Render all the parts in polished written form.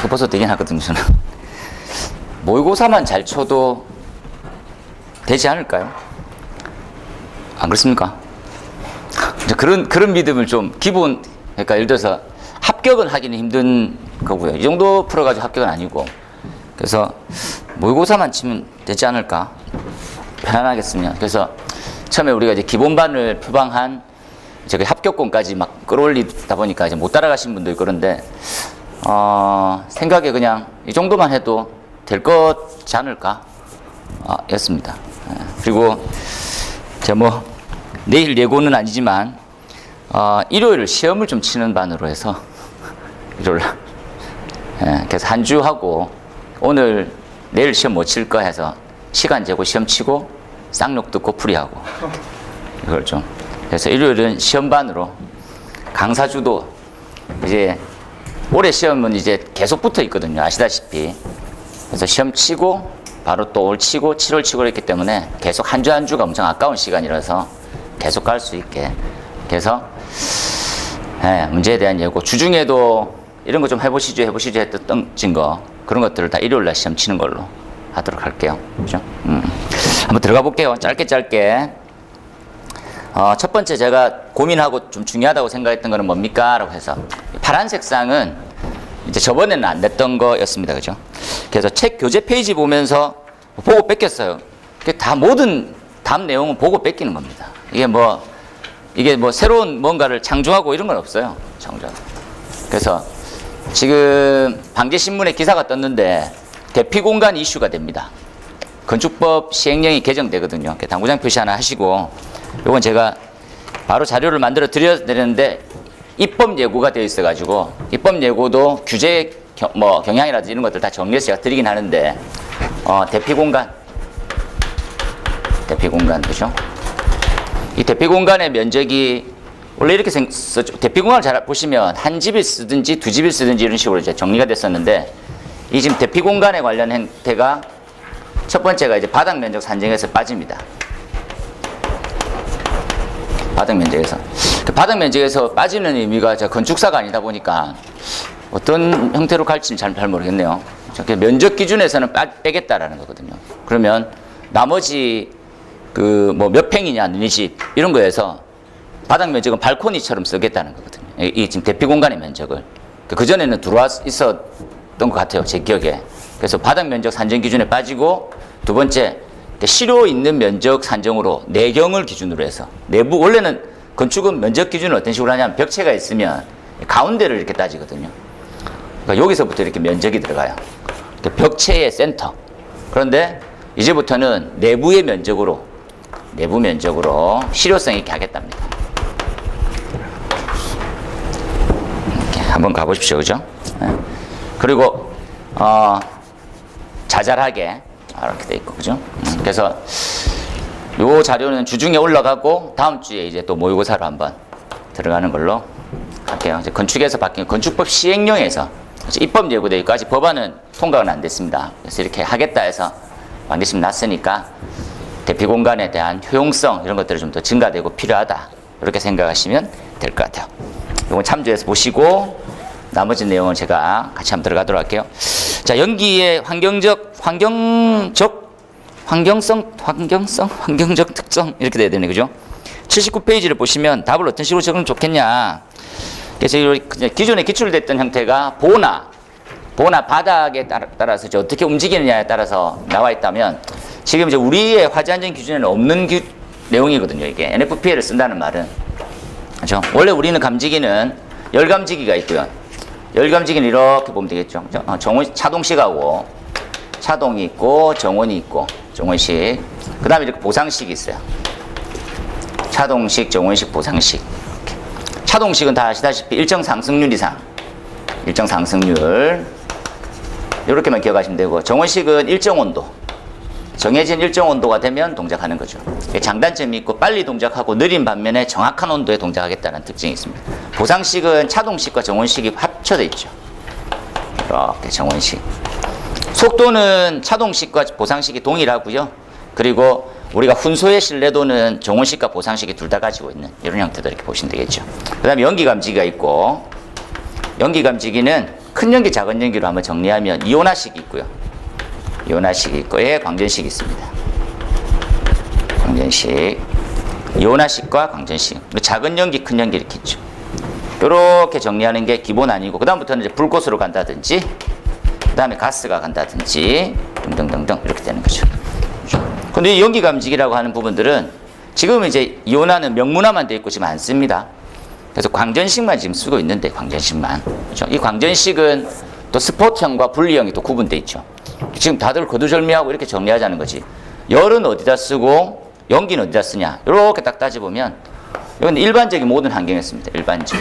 벌써 되긴 하거든요, 저는. 모의고사만 잘 쳐도 되지 않을까요? 안 그렇습니까? 그런 믿음을 좀 그러니까 예를 들어서 합격은 하기는 힘든 거고요. 이 정도 풀어가지고 합격은 아니고. 그래서 모의고사만 치면 되지 않을까? 편안하게 쓰면. 그래서 처음에 우리가 이제 기본반을 표방한 이제 합격권까지 막 끌어올리다 보니까 이제 못 따라가신 분도 있고 그런데, 생각에 그냥 이 정도만 해도 될 거지 않을까? 였습니다. 그리고 제가 내일 예고는 아니지만, 일요일 시험을 좀 치는 반으로 해서, 일요일. 그래서 한 주 하고, 내일 시험 못 칠 거 해서 시간 재고 시험 치고, 쌍욕 듣고 풀이하고. 이걸 좀. 그래서 일요일은 시험반으로 강사주도 이제 올해 시험은 이제 계속 붙어 있거든요. 아시다시피. 그래서 시험 치고 바로 또 올 치고 7월 치고 그랬기 때문에 계속 한 주 한 주가 엄청 아까운 시간이라서 계속 갈 수 있게. 그래서 문제에 대한 예고 주중에도 이런 거 좀 해보시죠 했던 거 그런 것들을 다 일요일 날 시험 치는 걸로 하도록 할게요. 그죠? 한번 들어가 볼게요. 짧게. 첫 번째 제가 고민하고 좀 중요하다고 생각했던 거는 뭡니까? 라고 해서 파란색 쌍은 이제 저번에는 안 됐던 거였습니다. 그죠? 그래서 책 교재 페이지 보면서 보고 뺏겼어요. 모든 답 내용은 보고 뺏기는 겁니다. 이게 새로운 뭔가를 창조하고 이런 건 없어요. 그래서 지금 방제신문에 기사가 떴는데 대피공간 이슈가 됩니다. 건축법 시행령이 개정되거든요. 당구장 표시 하나 하시고, 요건 제가 바로 자료를 만들어 드려야 되는데 입법 예고가 되어 있어가지고 입법 예고도 규제 경향이라든지 이런 것들 다 정리해서 제가 드리긴 하는데, 대피공간 그죠? 이 대피공간의 면적이 원래 이렇게 썼죠. 대피공간을 잘 보시면 한 집을 쓰든지 두 집을 쓰든지 이런 식으로 이제 정리가 됐었는데, 이 지금 대피공간에 관련 행태가 첫 번째가 이제 바닥 면적 산정에서 빠집니다. 바닥 면적에서 빠지는 의미가 건축사가 아니다 보니까 어떤 형태로 갈지는 잘 모르겠네요. 면적 기준에서는 빼겠다라는 거거든요. 그러면 나머지 몇 평이냐, 너네 집 이런 거에서 바닥 면적은 발코니처럼 쓰겠다는 거거든요. 이 지금 대피 공간의 면적을. 그전에는 들어와 있었던 것 같아요, 제 기억에. 그래서 바닥 면적 산정 기준에 빠지고, 두 번째, 실효 있는 면적 산정으로 내경을 기준으로 해서 내부, 원래는 건축은 면적 기준을 어떤 식으로 하냐면 벽체가 있으면 가운데를 이렇게 따지거든요. 그러니까 여기서부터 이렇게 면적이 들어가요. 벽체의 센터. 그런데 이제부터는 내부 면적으로 실효성 있게 하겠답니다. 이렇게 한번 가보십시오. 그죠? 그리고 자잘하게 이렇게 돼 있고, 그죠? 그래서 요 자료는 주중에 올라가고 다음 주에 이제 또 모의고사로 한번 들어가는 걸로 할게요. 이제 건축에서 바뀐 건축법 시행령에서 입법 예고돼 있고 아직 법안은 통과는 안 됐습니다. 그래서 이렇게 하겠다 해서 완전히 났으니까 대피 공간에 대한 효용성 이런 것들이 좀 더 증가되고 필요하다, 이렇게 생각하시면 될 것 같아요. 이건 참조해서 보시고 나머지 내용은 제가 같이 한번 들어가도록 할게요. 자, 연기의 환경적 특성 이렇게 돼야 되네, 그죠? 79페이지를 보시면 답을 어떤 식으로 적으면 좋겠냐. 그래서 기존에 기출됐던 형태가 보나 바닥에 따라서 어떻게 움직이느냐에 따라서 나와 있다면, 지금 이제 우리의 화재안전 기준에는 없는 내용이거든요. 이게 NFPA를 쓴다는 말은, 그렇죠? 원래 우리는 감지기는 열감지기가 있고요. 열감지기는 이렇게 보면 되겠죠. 차동식하고 차동이 있고 정원이 있고 정원식, 그 다음에 이렇게 보상식이 있어요. 차동식, 정원식, 보상식. 차동식은 다 아시다시피 일정 상승률 이상, 일정 상승률 이렇게만 기억하시면 되고, 정원식은 일정 온도, 정해진 일정 온도가 되면 동작하는 거죠. 장단점이 있고 빨리 동작하고 느린 반면에 정확한 온도에 동작하겠다는 특징이 있습니다. 보상식은 차동식과 정원식이 합쳐져 있죠. 이렇게 정원식. 속도는 차동식과 보상식이 동일하고요. 그리고 우리가 훈소의 신뢰도는 정원식과 보상식이 둘 다 가지고 있는 이런 형태도 이렇게 보시면 되겠죠. 그 다음에 연기감지기가 있고, 연기감지기는 큰 연기, 작은 연기로 한번 정리하면 이온화식이 있고요. 이온화식이 있고, 예, 광전식이 있습니다. 광전식. 이온화식과 광전식. 작은 연기, 큰 연기 이렇게 있죠. 이렇게 정리하는 게 기본 아니고, 그 다음부터는 이제 불꽃으로 간다든지, 그 다음에 가스가 간다든지, 등등등등 이렇게 되는 거죠. 근데 이 연기 감지기라고 하는 부분들은 지금은 이제 이온화는 명문화만 되어 있고 지금 안 씁니다. 그래서 광전식만 지금 쓰고 있는데, 광전식만. 그렇죠? 이 광전식은 또 스포트형과 분리형이 또 구분되어 있죠. 지금 다들 거두절미하고 이렇게 정리하자는 거지. 열은 어디다 쓰고 연기는 어디다 쓰냐. 이렇게 딱 따져보면 이건 일반적인 모든 환경에 씁니다. 일반적.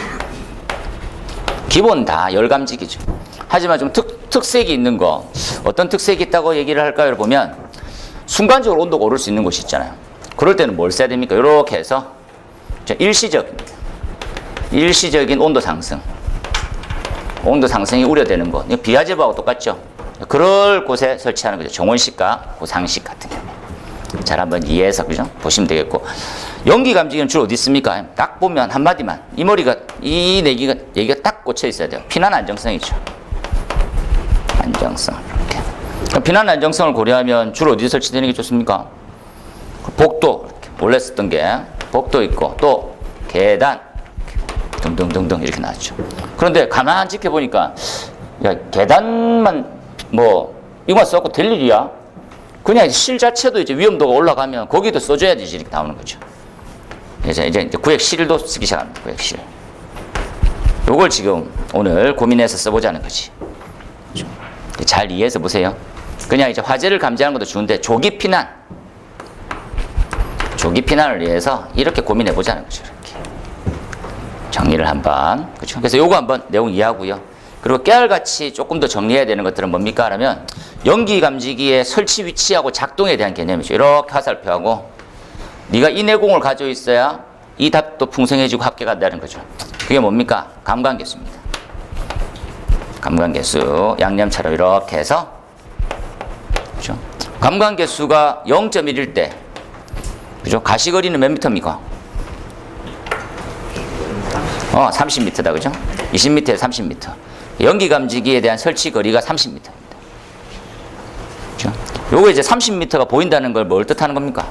기본 다 열감지기죠. 하지만 좀 특색이 있는 거, 어떤 특색이 있다고 얘기를 할까요? 보면 순간적으로 온도가 오를 수 있는 곳이 있잖아요. 그럴 때는 뭘 써야 됩니까? 이렇게 해서 일시적입니다. 일시적인 온도 상승. 온도 상승이 우려되는 거. 비하제부하고 똑같죠? 그럴 곳에 설치하는 거죠. 정원식과 고상식 같은 경우. 잘 한번 이해해서, 그죠? 보시면 되겠고. 연기 감지기는 주로 어디 있습니까? 딱 보면 한마디만. 이 머리가, 이 얘기가 딱 꽂혀 있어야 돼요. 피난 안정성이죠. 안정성. 이렇게. 그럼 피난 안정성을 고려하면 주로 어디 설치되는 게 좋습니까? 복도. 이렇게 원래 쓰던 게 복도 있고, 또 계단. 등등등등 이렇게 나왔죠. 그런데 가만히 지켜보니까, 야, 계단만 이거만 써갖고 될 일이야? 그냥 실 자체도 이제 위험도가 올라가면 거기도 써줘야 되지, 이렇게 나오는 거죠. 이제 구획실도 쓰기 시작합니다. 구획실. 요걸 지금 오늘 고민해서 써보자는 거지. 잘 이해해서 보세요. 그냥 이제 화재를 감지하는 것도 좋은데 조기 피난을 위해서 이렇게 고민해보자는 거죠. 이렇게 정리를 한번. 그렇죠? 그래서 요거 한번 내용 이해하고요. 그리고 깨알같이 조금 더 정리해야 되는 것들은 뭡니까? 하면 연기 감지기의 설치 위치하고 작동에 대한 개념이죠. 이렇게 화살표하고 네가 이 내공을 가지고 있어야 이 답도 풍성해지고 합계가 된다는 거죠. 그게 뭡니까? 감관계수입니다. 감관계수 양념처럼 이렇게 해서, 그렇죠? 감관계수가 0.1일 때, 그죠? 가시거리는 몇 미터입니까? 30m다, 그죠? 20m에서 30m. 연기 감지기에 대한 설치 거리가 30m입니다. 그죠? 요거 이제 30m가 보인다는 걸 뭘 뜻하는 겁니까?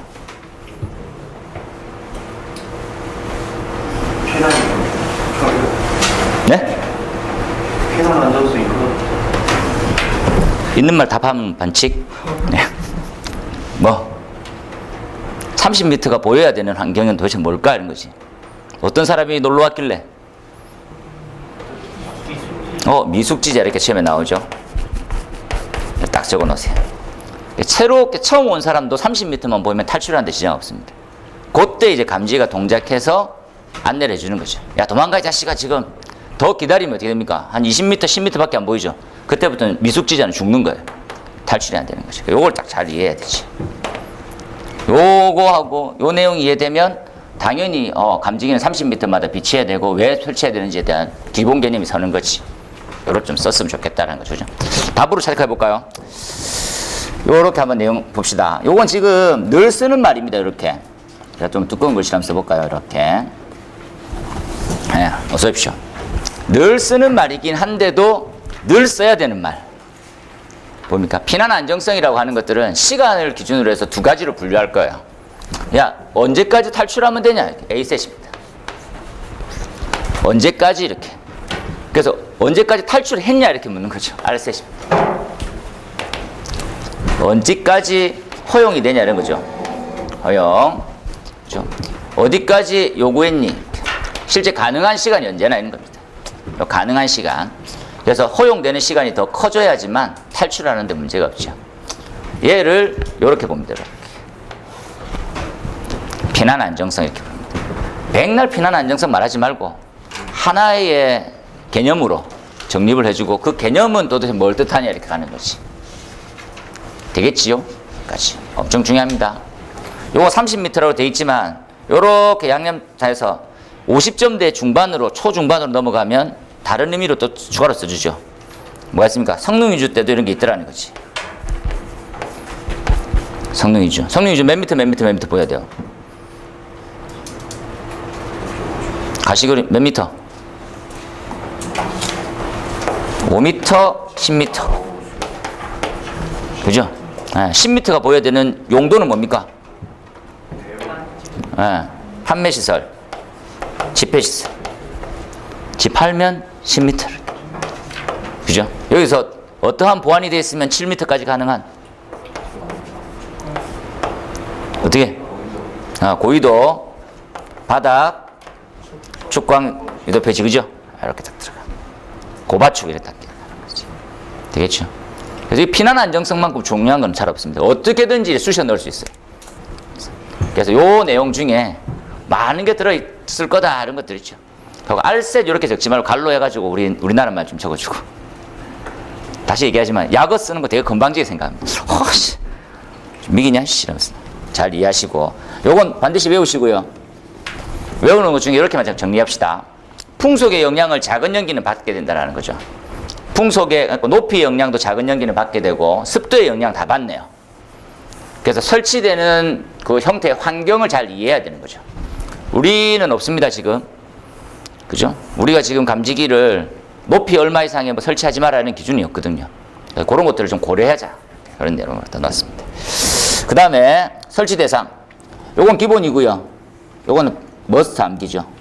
네? 피난 안정성 있고 있는 말 답하면 반칙? 네. 30m가 보여야 되는 환경은 도대체 뭘까? 이런 거지. 어떤 사람이 놀러 왔길래? 미숙지자 이렇게 시험에 나오죠. 딱 적어 놓으세요. 새롭게 처음 온 사람도 30m만 보이면 탈출하는데 지장 없습니다. 그때 이제 감지가 동작해서 안내를 해주는 거죠. 야, 도망가, 이 자식아. 지금 더 기다리면 어떻게 됩니까? 한 20m, 10m밖에 안 보이죠. 그때부터는 미숙지자는 죽는 거예요. 탈출이 안 되는 거죠. 요걸 딱 잘 이해해야 되지. 요거하고 요 내용이 이해되면 당연히 감지기는 30m마다 비치해야 되고 왜 설치해야 되는지에 대한 기본 개념이 서는 거지. 요걸 좀 썼으면 좋겠다는 거죠. 답으로 찾아가 볼까요? 요렇게 한번 내용 봅시다. 요건 지금 늘 쓰는 말입니다. 이렇게. 제가 좀 두꺼운 글씨를 한번 써볼까요? 이렇게. 네, 어서 오십시오. 늘 쓰는 말이긴 한데도 늘 써야 되는 말. 뭡니까? 피난 안정성이라고 하는 것들은 시간을 기준으로 해서 두 가지로 분류할 거예요. 야, 언제까지 탈출하면 되냐? A셋입니다. 언제까지 이렇게. 그래서 언제까지 탈출했냐? 이렇게 묻는 거죠. R셋입니다. 언제까지 허용이 되냐? 이런 거죠. 허용. 그렇죠? 어디까지 요구했니? 실제 가능한 시간이 언제나 있는 겁니다. 가능한 시간. 그래서 허용되는 시간이 더 커져야지만 탈출하는 데 문제가 없죠. 얘를 이렇게 봅니다. 이렇게. 피난 안정성 이렇게 봅니다. 백날 피난 안정성 말하지 말고 하나의 개념으로 정립을 해주고 그 개념은 도대체 뭘 뜻하냐 이렇게 가는 거지. 되겠지요? 까지 엄청 중요합니다. 요거 30m라고 돼 있지만 요렇게 양념자에서 50점대 중반으로 초중반으로 넘어가면 다른 의미로 또 추가로 써주죠. 뭐가 있습니까? 성능위주 때도 이런 게 있더라는 거지. 성능위주 몇 미터 보여야 돼요? 가시거리 몇 미터? 5m, 10m. 그죠? 10m가 보여야 되는 용도는 뭡니까? 판매시설, 집회시설. 집 팔면 10m를. 그죠? 여기서 어떠한 보완이 되어 있으면 7m까지 가능한? 어떻게? 고위도, 바닥, 축광, 유도 표지, 그죠? 이렇게 딱 들어가. 고바축 이렇게 딱 되겠죠? 그래서 이 피난 안정성만큼 중요한 건 잘 없습니다. 어떻게든지 쑤셔 넣을 수 있어요. 그래서 요 내용 중에 많은 게 들어있을 거다 이런 것들 있죠. 그리고 알셋 이렇게 적지 말고 갈로 해가지고 우리나라 말 좀 적어주고. 다시 얘기하지만 약어 쓰는 거 되게 건방지게 생각합니다. 씨, 미기냐 이러면서 잘 이해하시고 요건 반드시 외우시고요. 외우는 것 중에 이렇게만 정리합시다. 풍속의 영향을 작은 연기는 받게 된다는 거죠. 풍속의 높이의 영향도 작은 연기는 받게 되고 습도의 영향 다 받네요. 그래서 설치되는 그 형태의 환경을 잘 이해해야 되는 거죠. 우리는 없습니다 지금. 그죠? 우리가 지금 감지기를 높이 얼마 이상에 뭐 설치하지 말라는 기준이 없거든요. 그런 것들을 좀 고려하자. 그런 내용을 갖다 놨습니다. 그 다음에 설치 대상. 요건 기본이고요. 요거는 머스트 암기죠.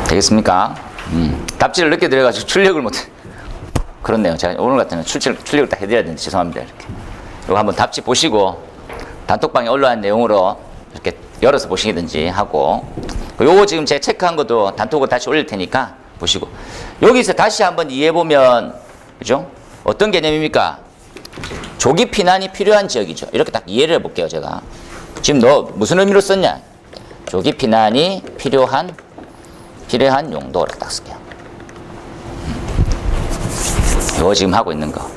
되겠습니까? 답지를 늦게 들어가지고 출력을 못해. 그렇네요. 제가 오늘 같은 경우는 출력을 딱 해드려야 되는데 죄송합니다. 이렇게. 이거 한번 답지 보시고 단톡방에 올라온 내용으로 이렇게 열어서 보시든지 하고 요거 지금 제가 체크한 것도 단톡으로 다시 올릴 테니까 보시고 여기서 다시 한번 이해해보면 그죠? 어떤 개념입니까? 조기 피난이 필요한 지역이죠. 이렇게 딱 이해를 해볼게요. 제가 지금 너 무슨 의미로 썼냐? 조기 피난이 필요한 용도를 딱 쓸게요. 이거 지금 하고 있는 거.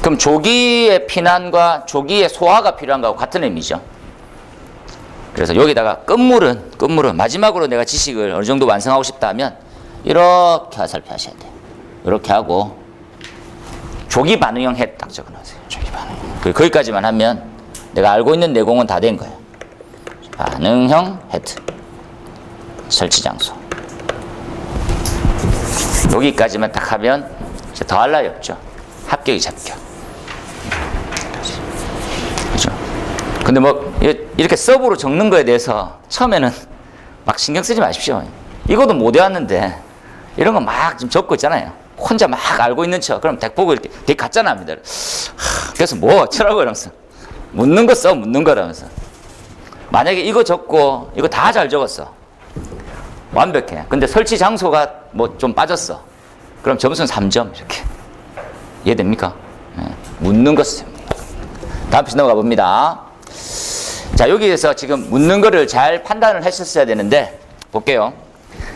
그럼 조기의 피난과 조기의 소화가 필요한 거하고 같은 의미죠. 그래서 여기다가 끝물은 마지막으로 내가 지식을 어느 정도 완성하고 싶다 하면 이렇게 화살표 하셔야 돼요. 이렇게 하고 조기 반응형 헤드 딱 적어놓으세요. 조기 반응형. 거기까지만 하면 내가 알고 있는 내공은 다 된 거예요. 반응형 헤드 설치 장소 여기까지만 딱 하면 이제 더 할 나위 없죠. 합격이 합격. 그렇죠. 근데 뭐 이렇게 서브로 적는 거에 대해서 처음에는 막 신경 쓰지 마십시오. 이것도 못 외웠는데 이런 거 막 지금 적고 있잖아요. 혼자 막 알고 있는 척. 그럼 덱 보고 이렇게 되게 가짜나 합니다. 그래서 뭐 어쩌라고 이러면서 묻는 거 써 묻는 거라면서 만약에 이거 적고 이거 다 잘 적었어. 완벽해. 근데 설치 장소가 뭐 좀 빠졌어. 그럼 점수는 3점 이렇게. 이해됩니까? 네. 묻는 거 쓰세요. 다음 페이지 넘어가 봅니다. 자, 여기에서 지금 묻는 거를 잘 판단을 했었어야 되는데 볼게요.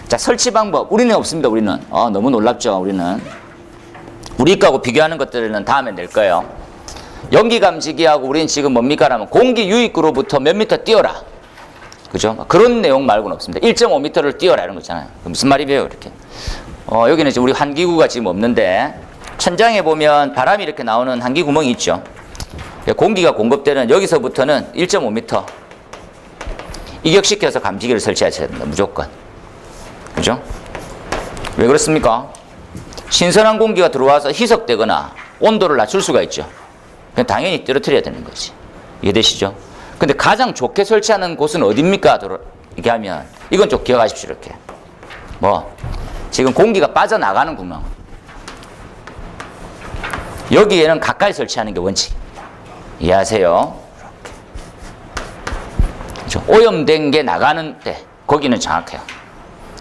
자, 설치 방법. 우리는 없습니다. 우리는. 너무 놀랍죠. 우리 거하고 비교하는 것들은 다음에 낼 거예요. 연기 감지기하고 우리는 지금 뭡니까? 라면 공기 유입구로부터 몇 미터 뛰어라. 그죠? 그런 내용 말고는 없습니다. 1.5m를 뛰어라 이런 거 있잖아요. 무슨 말이에요? 이렇게. 여기는 이제 우리 환기구가 지금 없는데 천장에 보면 바람이 이렇게 나오는 환기 구멍이 있죠. 공기가 공급되는 여기서부터는 1.5m 이격시켜서 감지기를 설치하셔야 됩니다. 무조건. 그죠? 왜 그렇습니까? 신선한 공기가 들어와서 희석되거나 온도를 낮출 수가 있죠. 그냥 당연히 떨어뜨려야 되는 거지. 이해되시죠? 근데 가장 좋게 설치하는 곳은 어디입니까? 이렇게 하면 이건 좀 기억하십시오. 이렇게 지금 공기가 빠져나가는 구멍 여기에는 가까이 설치하는 게 원칙. 이해하세요? 이렇게. 오염된 게 나가는 데 거기는 정확해요.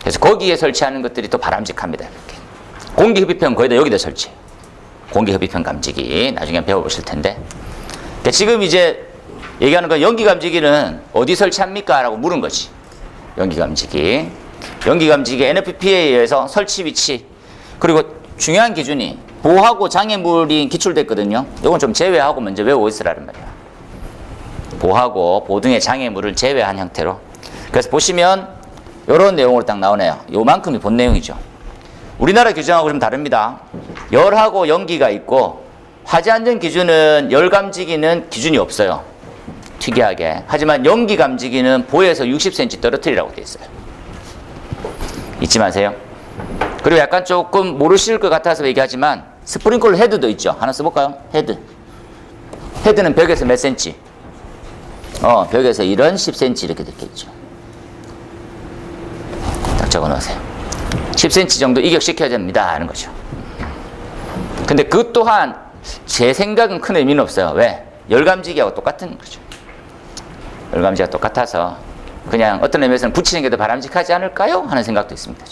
그래서 거기에 설치하는 것들이 또 바람직합니다. 이렇게. 공기 흡입형 거의 다 여기다 설치. 공기 흡입형 감지기 나중에 배워보실 텐데 지금 이제 얘기하는 건 연기 감지기는 어디 설치합니까? 라고 물은 거지. 연기 감지기 NFPA에 의해서 설치 위치 그리고 중요한 기준이 보하고 장애물이 기출됐거든요. 이건 좀 제외하고 먼저 외우고 있으라는 말이야. 보하고 보등의 장애물을 제외한 형태로. 그래서 보시면 이런 내용으로 딱 나오네요. 요만큼이 본 내용이죠. 우리나라 규정하고 좀 다릅니다. 열하고 연기가 있고 화재 안전 기준은 열 감지기는 기준이 없어요. 특이하게. 하지만 연기 감지기는 보에서 60cm 떨어뜨리라고 돼 있어요. 잊지 마세요. 그리고 약간 조금 모르실 것 같아서 얘기하지만 스프링클러 헤드도 있죠. 하나 써볼까요? 헤드. 헤드는 벽에서 몇 센치? 벽에서 이런 10cm 이렇게 됐겠죠. 딱 적어 놓으세요. 10cm 정도 이격시켜야 됩니다 하는 거죠. 근데 그 또한 제 생각은 큰 의미는 없어요. 왜? 열감지기하고 똑같은 거죠. 열감지기가 똑같아서 그냥 어떤 의미에서는 붙이는 게 더 바람직하지 않을까요? 하는 생각도 있습니다.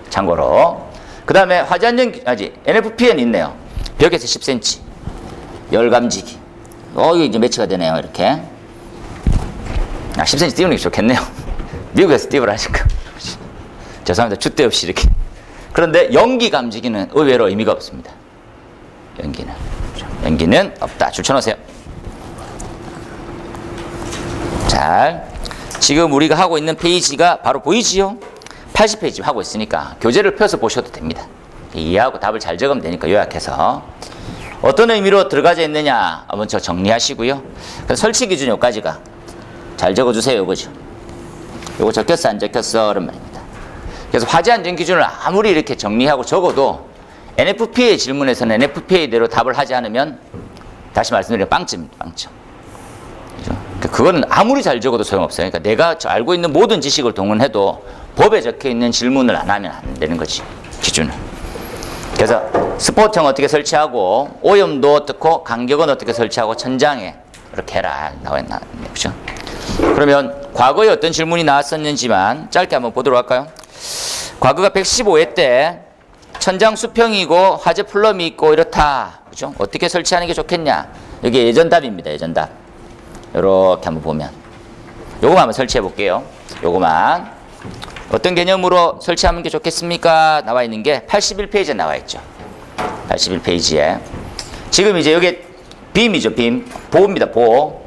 참고로. 그 다음에 화재안전기, NFPN 있네요. 벽에서 10cm. 열감지기. 이게 이제 매치가 되네요. 이렇게. 10cm 띄우는 게 좋겠네요. 미국에서 띄우라니까. 죄송합니다. 줏대 없이 이렇게. 그런데 연기 감지기는 의외로 의미가 없습니다. 연기는 없다. 줄쳐놓으세요. 잘. 지금 우리가 하고 있는 페이지가 바로 보이지요? 80페이지 하고 있으니까 교재를 펴서 보셔도 됩니다. 이해하고 답을 잘 적으면 되니까 요약해서. 어떤 의미로 들어가져 있느냐 먼저 정리하시고요. 설치 기준 여기까지가 잘 적어주세요. 요거죠. 요거 적혔어 안 적혔어 그런 말입니다. 그래서 화재 안전 기준을 아무리 이렇게 정리하고 적어도 NFPA 질문에서는 NFPA대로 답을 하지 않으면 다시 말씀드리면 빵점입니다. 빵점. 그죠? 그거는 아무리 잘 적어도 소용없어요. 그러니까 내가 알고 있는 모든 지식을 동원해도 법에 적혀 있는 질문을 안 하면 안 되는 거지. 기준은. 그래서 스포트형 어떻게 설치하고 오염도 어떻고 간격은 어떻게 설치하고 천장에 이렇게 해라 나와 있나 그죠? 그러면 과거에 어떤 질문이 나왔었는지만 짧게 한번 보도록 할까요? 과거가 115회 때 천장 수평이고 화재 플럼이 있고 이렇다. 그죠? 어떻게 설치하는 게 좋겠냐? 여기 예전답입니다. 예전답. 요렇게 한번 보면 요거만 한번 설치해 볼게요. 요거만 어떤 개념으로 설치하는 게 좋겠습니까? 나와 있는 게 81페이지에 나와 있죠. 81페이지에 지금 이제 여기 빔이죠. 빔. 보호입니다. 보호.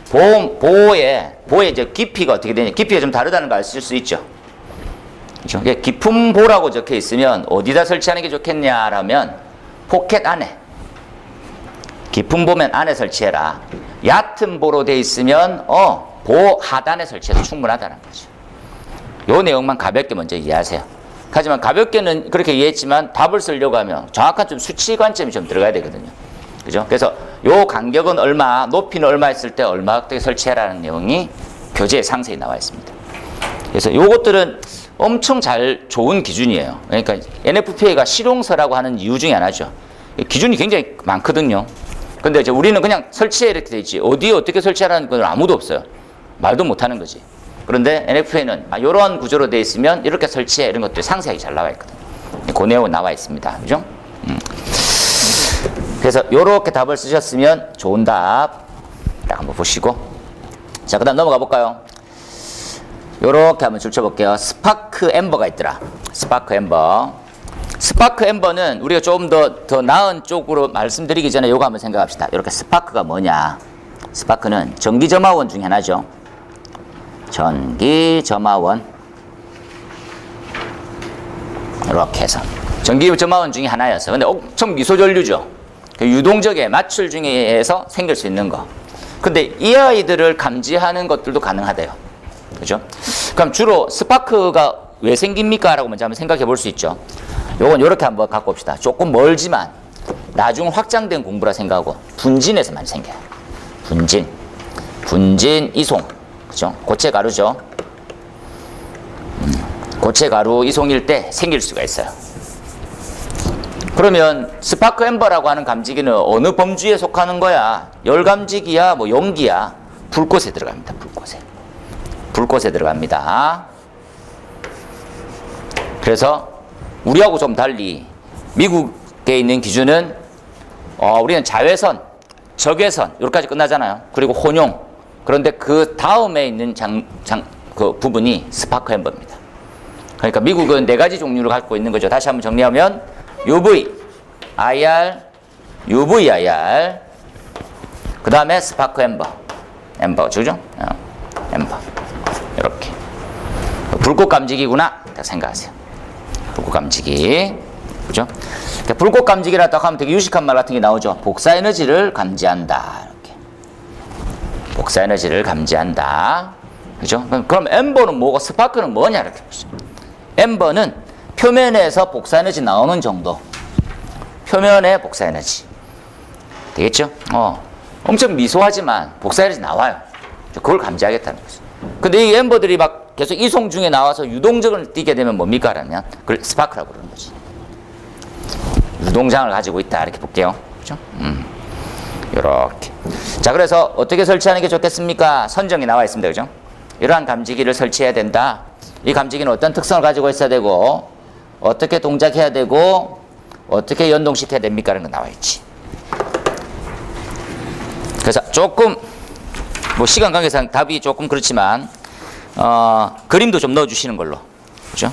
보호에 이제 깊이가 어떻게 되냐? 깊이가 좀 다르다는 거 아실 수 있죠. 그렇죠? 깊은 보라고 적혀 있으면 어디다 설치하는 게 좋겠냐라면 포켓 안에. 깊은 보면 안에 설치해라. 얕은 보로 돼 있으면 보 하단에 설치해도 충분하다는 거죠. 요 내용만 가볍게 먼저 이해하세요. 하지만 가볍게는 그렇게 이해했지만 답을 쓰려고 하면 정확한 좀 수치 관점이 좀 들어가야 되거든요. 그죠? 그래서 요 간격은 얼마, 높이는 얼마 했을 때 얼마 어떻게 설치해라는 내용이 교재에 상세히 나와 있습니다. 그래서 요것들은 엄청 좋은 기준이에요. 그러니까 NFPA가 실용서라고 하는 이유 중에 하나죠. 기준이 굉장히 많거든요. 근데 이제 우리는 그냥 설치해 이렇게 돼 있지 어디에 어떻게 설치하라는 건 아무도 없어요. 말도 못 하는 거지. 그런데 NFPA는 이런 구조로 돼 있으면 이렇게 설치해 이런 것들이 상세하게 잘 나와 있거든요. 그 내용은 나와 있습니다. 그죠? 그래서 요렇게 답을 쓰셨으면 좋은 답 딱 한번 보시고 자 그 다음 넘어가 볼까요? 요렇게 한번 줄쳐볼게요. 스파크 엠버가 있더라. 스파크 엠버. 스파크 엠버는 우리가 조금 더 나은 쪽으로 말씀드리기 전에 요거 한번 생각합시다. 이렇게 스파크가 뭐냐? 스파크는 전기점화원 중에 하나죠. 전기점화원. 이렇게 해서 전기점화원 중에 하나여서 근데 엄청 미소전류죠. 유동적의 마출 중에서 생길 수 있는 거. 근데 이 아이들을 감지하는 것들도 가능하대요. 그죠? 그럼 주로 스파크가 왜 생깁니까? 라고 먼저 한번 생각해 볼 수 있죠. 요건 요렇게 한번 갖고 옵시다. 조금 멀지만 나중 확장된 공부라 생각하고 분진에서 많이 생겨요. 분진 이송. 그죠? 고체 가루죠. 고체 가루 이송일 때 생길 수가 있어요. 그러면 스파크 엠버라고 하는 감지기는 어느 범주에 속하는 거야? 열 감지기야, 뭐 용기야? 불꽃에 들어갑니다. 불꽃에 들어갑니다. 그래서 우리하고 좀 달리 미국에 있는 기준은 우리는 자외선, 적외선 여기까지 끝나잖아요. 그리고 혼용. 그런데 그 다음에 있는 그 부분이 스파크 엠버입니다. 그러니까 미국은 4가지 종류를 갖고 있는 거죠. 다시 한번 정리하면 UV, IR, UVIR, 그 다음에 스파크 엠버, 그죠? 엠버. 이렇게. 불꽃 감지기구나. 딱 생각하세요. 불꽃 감지기. 그죠? 그러니까 불꽃 감지기라 딱 하면 되게 유식한 말 같은 게 나오죠. 복사 에너지를 감지한다. 이렇게. 복사 에너지를 감지한다. 그죠? 그럼 엠버는 뭐고 스파크는 뭐냐? 이렇게 보시죠. 엠버는 표면에서 복사 에너지 나오는 정도. 표면의 복사 에너지. 되겠죠? 엄청 미소하지만 복사 에너지 나와요. 그걸 감지하겠다는 거죠. 근데 이 엠버들이 막 계속 이송 중에 나와서 유동적을 띠게 되면 뭡니까? 라면 그걸 스파크라고 그러는 거지. 유동장을 가지고 있다. 이렇게 볼게요. 그죠? 요렇게. 자, 그래서 어떻게 설치하는 게 좋겠습니까? 선정이 나와 있습니다. 그죠? 이러한 감지기를 설치해야 된다. 이 감지기는 어떤 특성을 가지고 있어야 되고, 어떻게 동작해야 되고, 어떻게 연동시켜야 됩니까? 라는 거 나와 있지. 그래서 조금, 뭐 시간 관계상 답이 조금 그렇지만, 그림도 좀 넣어주시는 걸로. 그죠?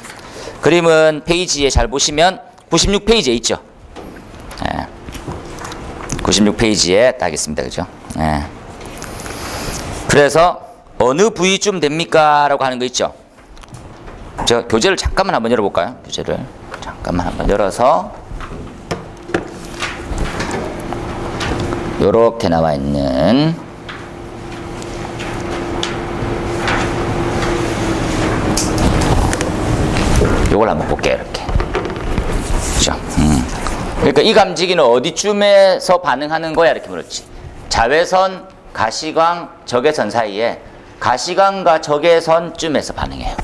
그림은 페이지에 잘 보시면 96페이지에 있죠. 96페이지에 딱 있습니다. 그죠? 그래서 어느 부위쯤 됩니까? 라고 하는 거 있죠. 저 교재를 잠깐만 한번 열어볼까요? 교재를 잠깐만 한번 열어서 요렇게 나와 있는 요걸 한번 볼게요. 이렇게. 그죠? 그러니까 이 감지기는 어디쯤에서 반응하는 거야? 이렇게 물었지. 자외선, 가시광, 적외선 사이에 가시광과 적외선쯤에서 반응해요.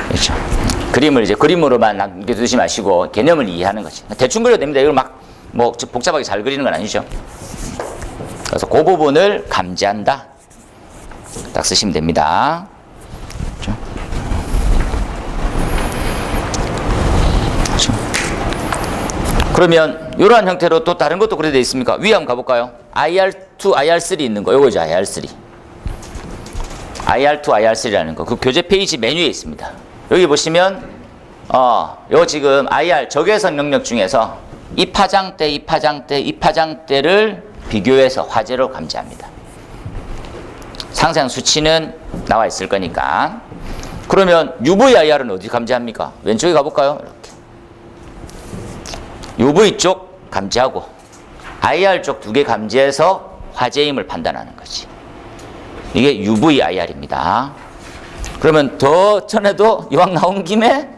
그렇죠. 그림을 이제 그림으로만 남겨두지 마시고 개념을 이해하는 거지. 대충 그려도 됩니다. 이걸 막 뭐 복잡하게 잘 그리는 건 아니죠. 그래서 그 부분을 감지한다. 딱 쓰시면 됩니다. 그렇죠? 그렇죠. 그러면 이러한 형태로 또 다른 것도 그래 되어 있습니까? 위에 한번 가볼까요? IR2, IR3 있는 거. 요거죠, IR3. IR2, IR3라는 거. 그 교재 페이지 메뉴에 있습니다. 여기 보시면, 요 지금 IR 적외선 영역 중에서 이 파장대, 이 파장대, 이 파장대를 비교해서 화재로 감지합니다. 상세한 수치는 나와 있을 거니까. 그러면 UV-IR은 어디 감지합니까? 왼쪽에 가볼까요? 이렇게. UV 쪽 감지하고 IR 쪽 두 개 감지해서 화재임을 판단하는 거지. 이게 UV-IR입니다. 그러면 더 전에도 이왕 나온 김에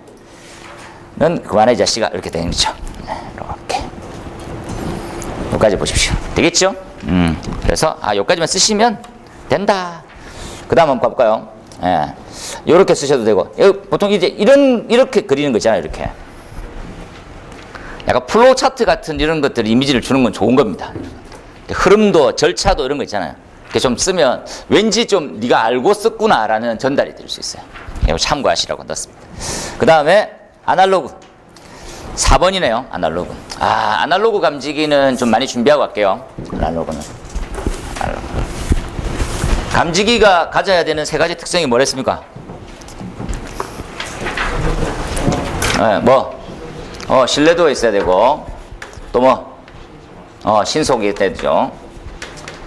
는 그만해 이 자식아 이렇게 되는 거죠. 이렇게 여기까지 보십시오. 되겠죠? 그래서 여기까지만 쓰시면 된다. 그 다음 한번 가볼까요? 이렇게 쓰셔도 되고 보통 이제 이렇게 그리는 거 있잖아요. 이렇게 약간 플로우 차트 같은 이런 것들 이미지를 주는 건 좋은 겁니다. 흐름도 절차도 이런 거 있잖아요. 이렇게 좀 쓰면 왠지 좀 네가 알고 썼구나라는 전달이 될 수 있어요. 이거 참고하시라고 넣었습니다. 그 다음에 아날로그 4번이네요. 아날로그. 아날로그 감지기는 좀 많이 준비하고 갈게요. 아날로그는. 감지기가 가져야 되는 세 가지 특성이 뭐랬습니까? 신뢰도가 있어야 되고 또 신속이 되죠.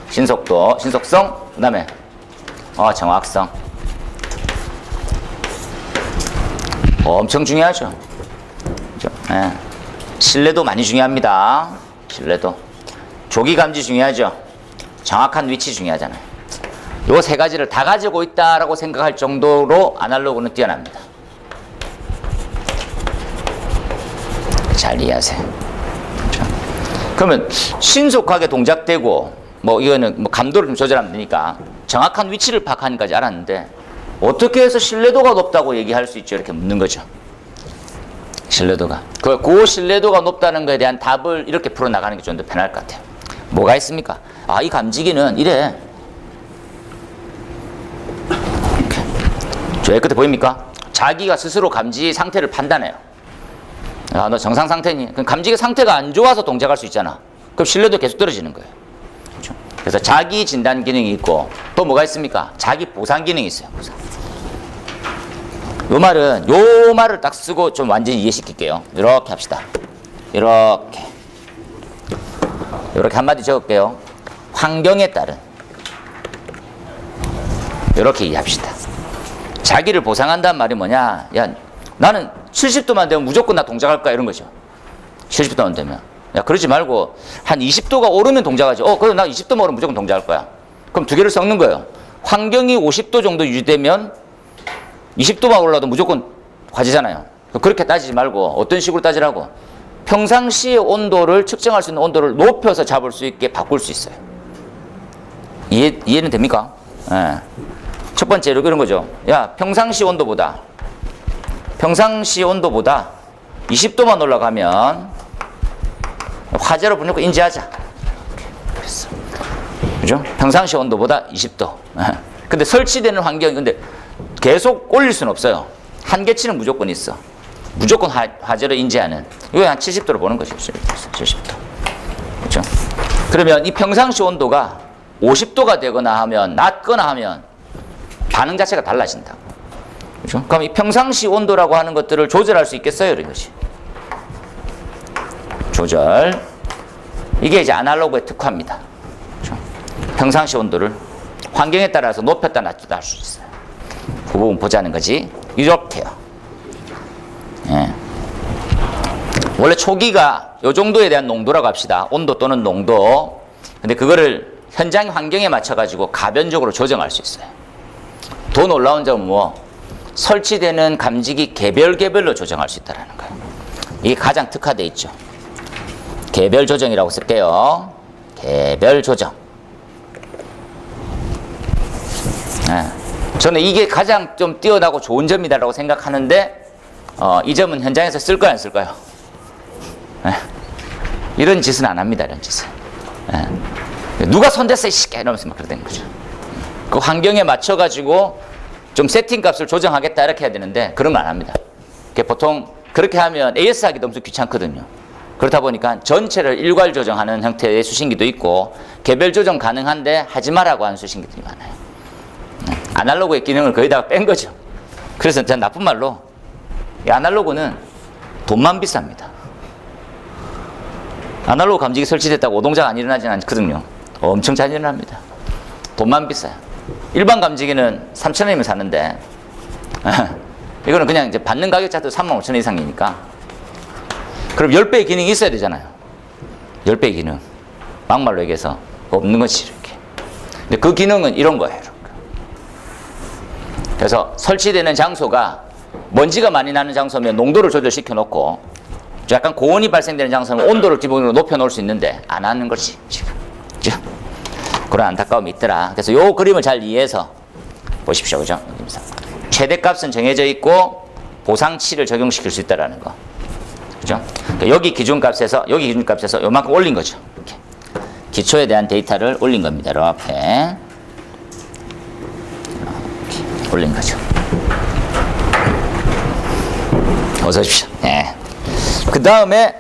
신속도, 신속성, 그 다음에 정확성. 엄청 중요하죠. 그렇죠? 신뢰도 많이 중요합니다. 신뢰도. 조기 감지 중요하죠. 정확한 위치 중요하잖아요. 요 세 가지를 다 가지고 있다라고 생각할 정도로 아날로그는 뛰어납니다. 잘 이해하세요. 그렇죠? 그러면 신속하게 동작되고 이거는 감도를 좀 조절하면 되니까 정확한 위치를 파악하는까지 알았는데 어떻게 해서 신뢰도가 높다고 얘기할 수 있죠? 이렇게 묻는 거죠. 신뢰도가. 그 신뢰도가 높다는 것에 대한 답을 이렇게 풀어나가는 게 좀 더 편할 것 같아요. 뭐가 있습니까? 이 감지기는 이래. 이렇게. 저 끝에 보입니까? 자기가 스스로 감지 상태를 판단해요. 너 정상 상태니? 그럼 감지기 상태가 안 좋아서 동작할 수 있잖아. 그럼 신뢰도 계속 떨어지는 거예요. 그렇죠? 그래서 자기 진단 기능이 있고 또 뭐가 있습니까? 자기 보상 기능이 있어요. 보상. 요 말을 딱 쓰고 좀 완전히 이해시킬게요. 이렇게 합시다. 이렇게 한마디 적을게요. 환경에 따른. 이렇게 이해합시다. 자기를 보상한다는 말이 뭐냐? 야, 나는 70도만 되면 무조건 나 동작할 거야 이런 거죠. 70도만 되면. 야, 그러지 말고 한 20도가 오르면 동작하지. 그래 나 20도만 오르면 무조건 동작할 거야. 그럼 두 개를 섞는 거예요. 환경이 50도 정도 유지되면 20도만 올라도 무조건 화재잖아요. 그렇게 따지지 말고 어떤 식으로 따지라고? 평상시의 온도를 측정할 수 있는 온도를 높여서 잡을 수 있게 바꿀 수 있어요. 이해는 됩니까? 예. 첫 번째로 그런 거죠. 야, 평상시 온도보다 20도만 올라가면 화재로 무조건 인지하자. 그랬어. 그죠? 평상시 온도보다 20도. 근데 설치되는 환경이 근데 계속 올릴 수는 없어요. 한계치는 무조건 있어. 무조건 화재로 인지하는. 이거 한 70도로 보는 거죠. 70도. 그렇죠? 그러면 이 평상시 온도가 50도가 되거나 하면, 낮거나 하면 반응 자체가 달라진다. 그렇죠? 그럼 이 평상시 온도라고 하는 것들을 조절할 수 있겠어요? 이것이. 조절. 이게 이제 아날로그의 특화입니다. 그렇죠? 평상시 온도를 환경에 따라서 높였다 낮췄다 할 수 있어요. 그 부분 보자는 거지. 이렇게요. 예. 원래 초기가 요 정도에 대한 농도라고 합시다. 온도 또는 농도. 근데 그거를 현장 환경에 맞춰가지고 가변적으로 조정할 수 있어요. 더 놀라운 점은 뭐 설치되는 감지기 개별로 조정할 수 있다는 거예요. 이게 가장 특화되어 있죠. 개별 조정이라고 쓸게요. 개별 조정. 예. 저는 이게 가장 좀 뛰어나고 좋은 점이다라고 생각하는데 이 점은 현장에서 쓸까요, 안 쓸까요? 예. 이런 짓은 안 합니다. 이런 짓은. 예. 누가 손댔어 이 새끼 이러면서 막 그러는 거죠. 그 환경에 맞춰가지고 좀 세팅 값을 조정하겠다 이렇게 해야 되는데 그런 거 안 합니다. 보통 그렇게 하면 AS 하기도 엄청 귀찮거든요. 그렇다 보니까 전체를 일괄 조정하는 형태의 수신기도 있고 개별 조정 가능한데 하지 마라고 하는 수신기들이 많아요. 아날로그의 기능을 거의 다 뺀 거죠. 그래서 전 나쁜 말로 이 아날로그는 돈만 비쌉니다. 아날로그 감지기 설치됐다고 오동자가 안 일어나지는 않거든요. 엄청 잘 일어납니다. 돈만 비싸요. 일반 감지기는 3,000원이면 사는데 이거는 그냥 이제 받는 가격 자체도 35,000원 이상이니까 그럼 10배의 기능이 있어야 되잖아요. 10배의 기능. 막말로 얘기해서 없는 것이 이렇게. 근데 그 기능은 이런 거예요. 이렇게. 그래서 설치되는 장소가 먼지가 많이 나는 장소면 농도를 조절시켜 놓고 약간 고온이 발생되는 장소는 온도를 기본으로 높여 놓을 수 있는데 안 하는 것이 지금. 그죠? 그런 안타까움이 있더라. 그래서 요 그림을 잘 이해해서 보십시오. 그죠? 최대값은 정해져 있고 보상치를 적용시킬 수 있다는 거. 그죠? 그러니까 여기 기준값에서 요만큼 올린 거죠. 이렇게. 기초에 대한 데이터를 올린 겁니다. 이렇게 올린 거죠. 어서 오십시오. 네. 그 다음에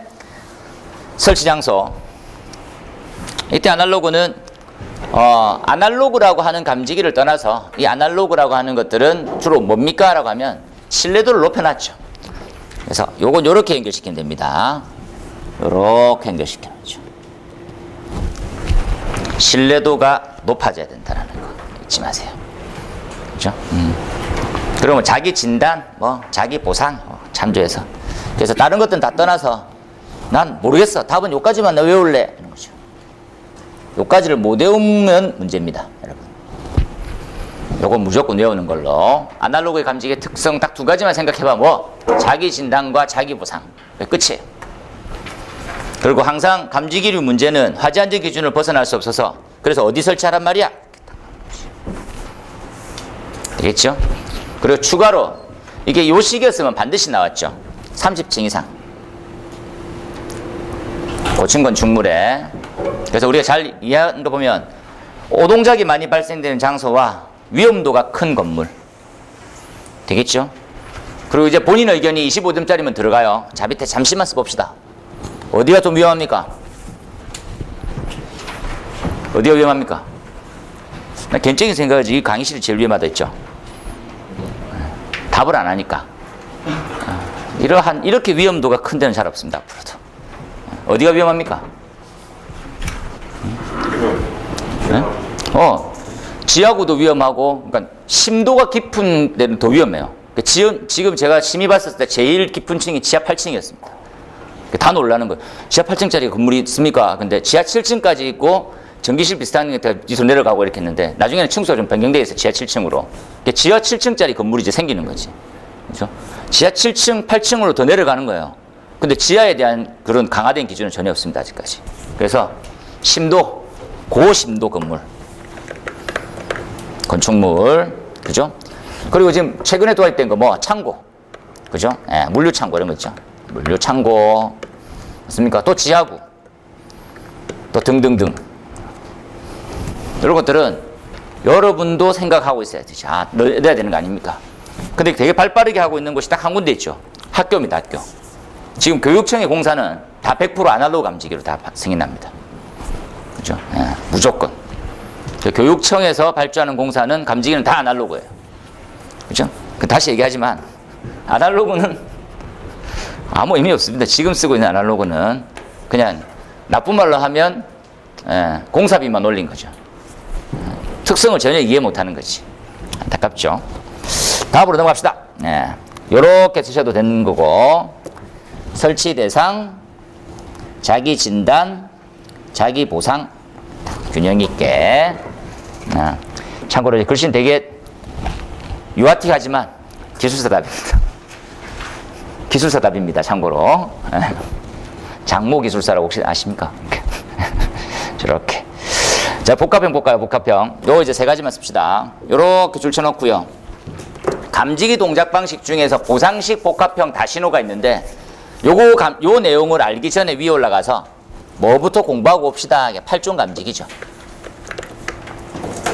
설치 장소. 이때 아날로그는 아날로그라고 하는 감지기를 떠나서 이 아날로그라고 하는 것들은 주로 뭡니까? 라고 하면 신뢰도를 높여놨죠. 그래서 요건 요렇게 연결시키면 됩니다. 요렇게 연결시켜놓죠. 신뢰도가 높아져야 된다는 거 잊지 마세요. 그죠? 그러면 자기 진단, 자기 보상 참조해서. 그래서 다른 것들은 다 떠나서 난 모르겠어. 답은 요까지만 나 외울래. 이런 거죠. 요까지를 못 외우면 문제입니다, 여러분. 요건 무조건 외우는 걸로. 아날로그의 감지기의 특성 딱 두 가지만 생각해봐. 자기 진단과 자기 보상. 끝이에요. 그리고 항상 감지기류 문제는 화재 안전 기준을 벗어날 수 없어서 그래서 어디 설치하란 말이야? 되겠죠? 그리고 추가로 이게 요 시기였으면 반드시 나왔죠. 30층 이상. 고친 건 중물에. 그래서 우리가 잘 이해하는 거 보면 오동작이 많이 발생되는 장소와 위험도가 큰 건물. 되겠죠? 그리고 이제 본인 의견이 25점짜리면 들어가요. 자, 밑에 잠시만 써봅시다. 어디가 좀 위험합니까? 어디가 위험합니까? 나 개인적인 생각이지 이 강의실이 제일 위험하다 했죠. 답을 안 하니까. 이렇게 위험도가 큰 데는 잘 없습니다. 앞으로도. 어디가 위험합니까? 네? 지하구도 위험하고, 그러니까 심도가 깊은 데는 더 위험해요. 지금 제가 심의 봤을 때 제일 깊은 층이 지하 8층이었습니다. 다 놀라는 거예요. 지하 8층짜리 건물이 있습니까? 근데 지하 7층까지 있고 전기실 비슷한 게 밑으로 내려가고 이렇게 했는데 나중에는 층수가 좀 변경돼 있어요. 지하 7층으로. 지하 7층짜리 건물이 이제 생기는 거지. 그죠? 지하 7층, 8층으로 더 내려가는 거예요. 근데 지하에 대한 그런 강화된 기준은 전혀 없습니다. 아직까지. 그래서 심도, 고심도 건물. 건축물. 그죠? 그리고 지금 최근에 도입된 거 뭐 창고. 그죠? 예, 물류창고 이런 거 있죠. 물류창고. 맞습니까? 또 지하구. 또 등등등. 이런 것들은 여러분도 생각하고 있어야 되죠. 아, 넣어야 되는 거 아닙니까? 근데 되게 발빠르게 하고 있는 곳이 딱 한 군데 있죠. 학교입니다, 학교. 지금 교육청의 공사는 다 100% 아날로그 감지기로 다 승인납니다. 그죠? 예, 무조건. 교육청에서 발주하는 공사는 감지기는 다 아날로그예요. 그죠? 다시 얘기하지만, 아날로그는 아무 의미 없습니다. 지금 쓰고 있는 아날로그는 그냥 나쁜 말로 하면 공사비만 올린 거죠. 특성을 전혀 이해 못하는 거지. 안타깝죠. 다음으로 넘어갑시다. 이렇게 쓰셔도 되는 거고, 설치 대상, 자기 진단, 자기 보상, 균형 있게. 참고로 글씨는 되게 유아틱하지만 기술사 답입니다. 기술사 답입니다. 참고로. 장모 기술사라고 혹시 아십니까? 저렇게. 자, 복합형 볼까요? 복합형. 요거 이제 세 가지만 씁시다. 요렇게 줄쳐놓고요. 감지기 동작 방식 중에서 보상식 복합형 다신호가 있는데, 요 내용을 알기 전에 위에 올라가서 뭐부터 공부하고 옵시다. 8종 감지기죠.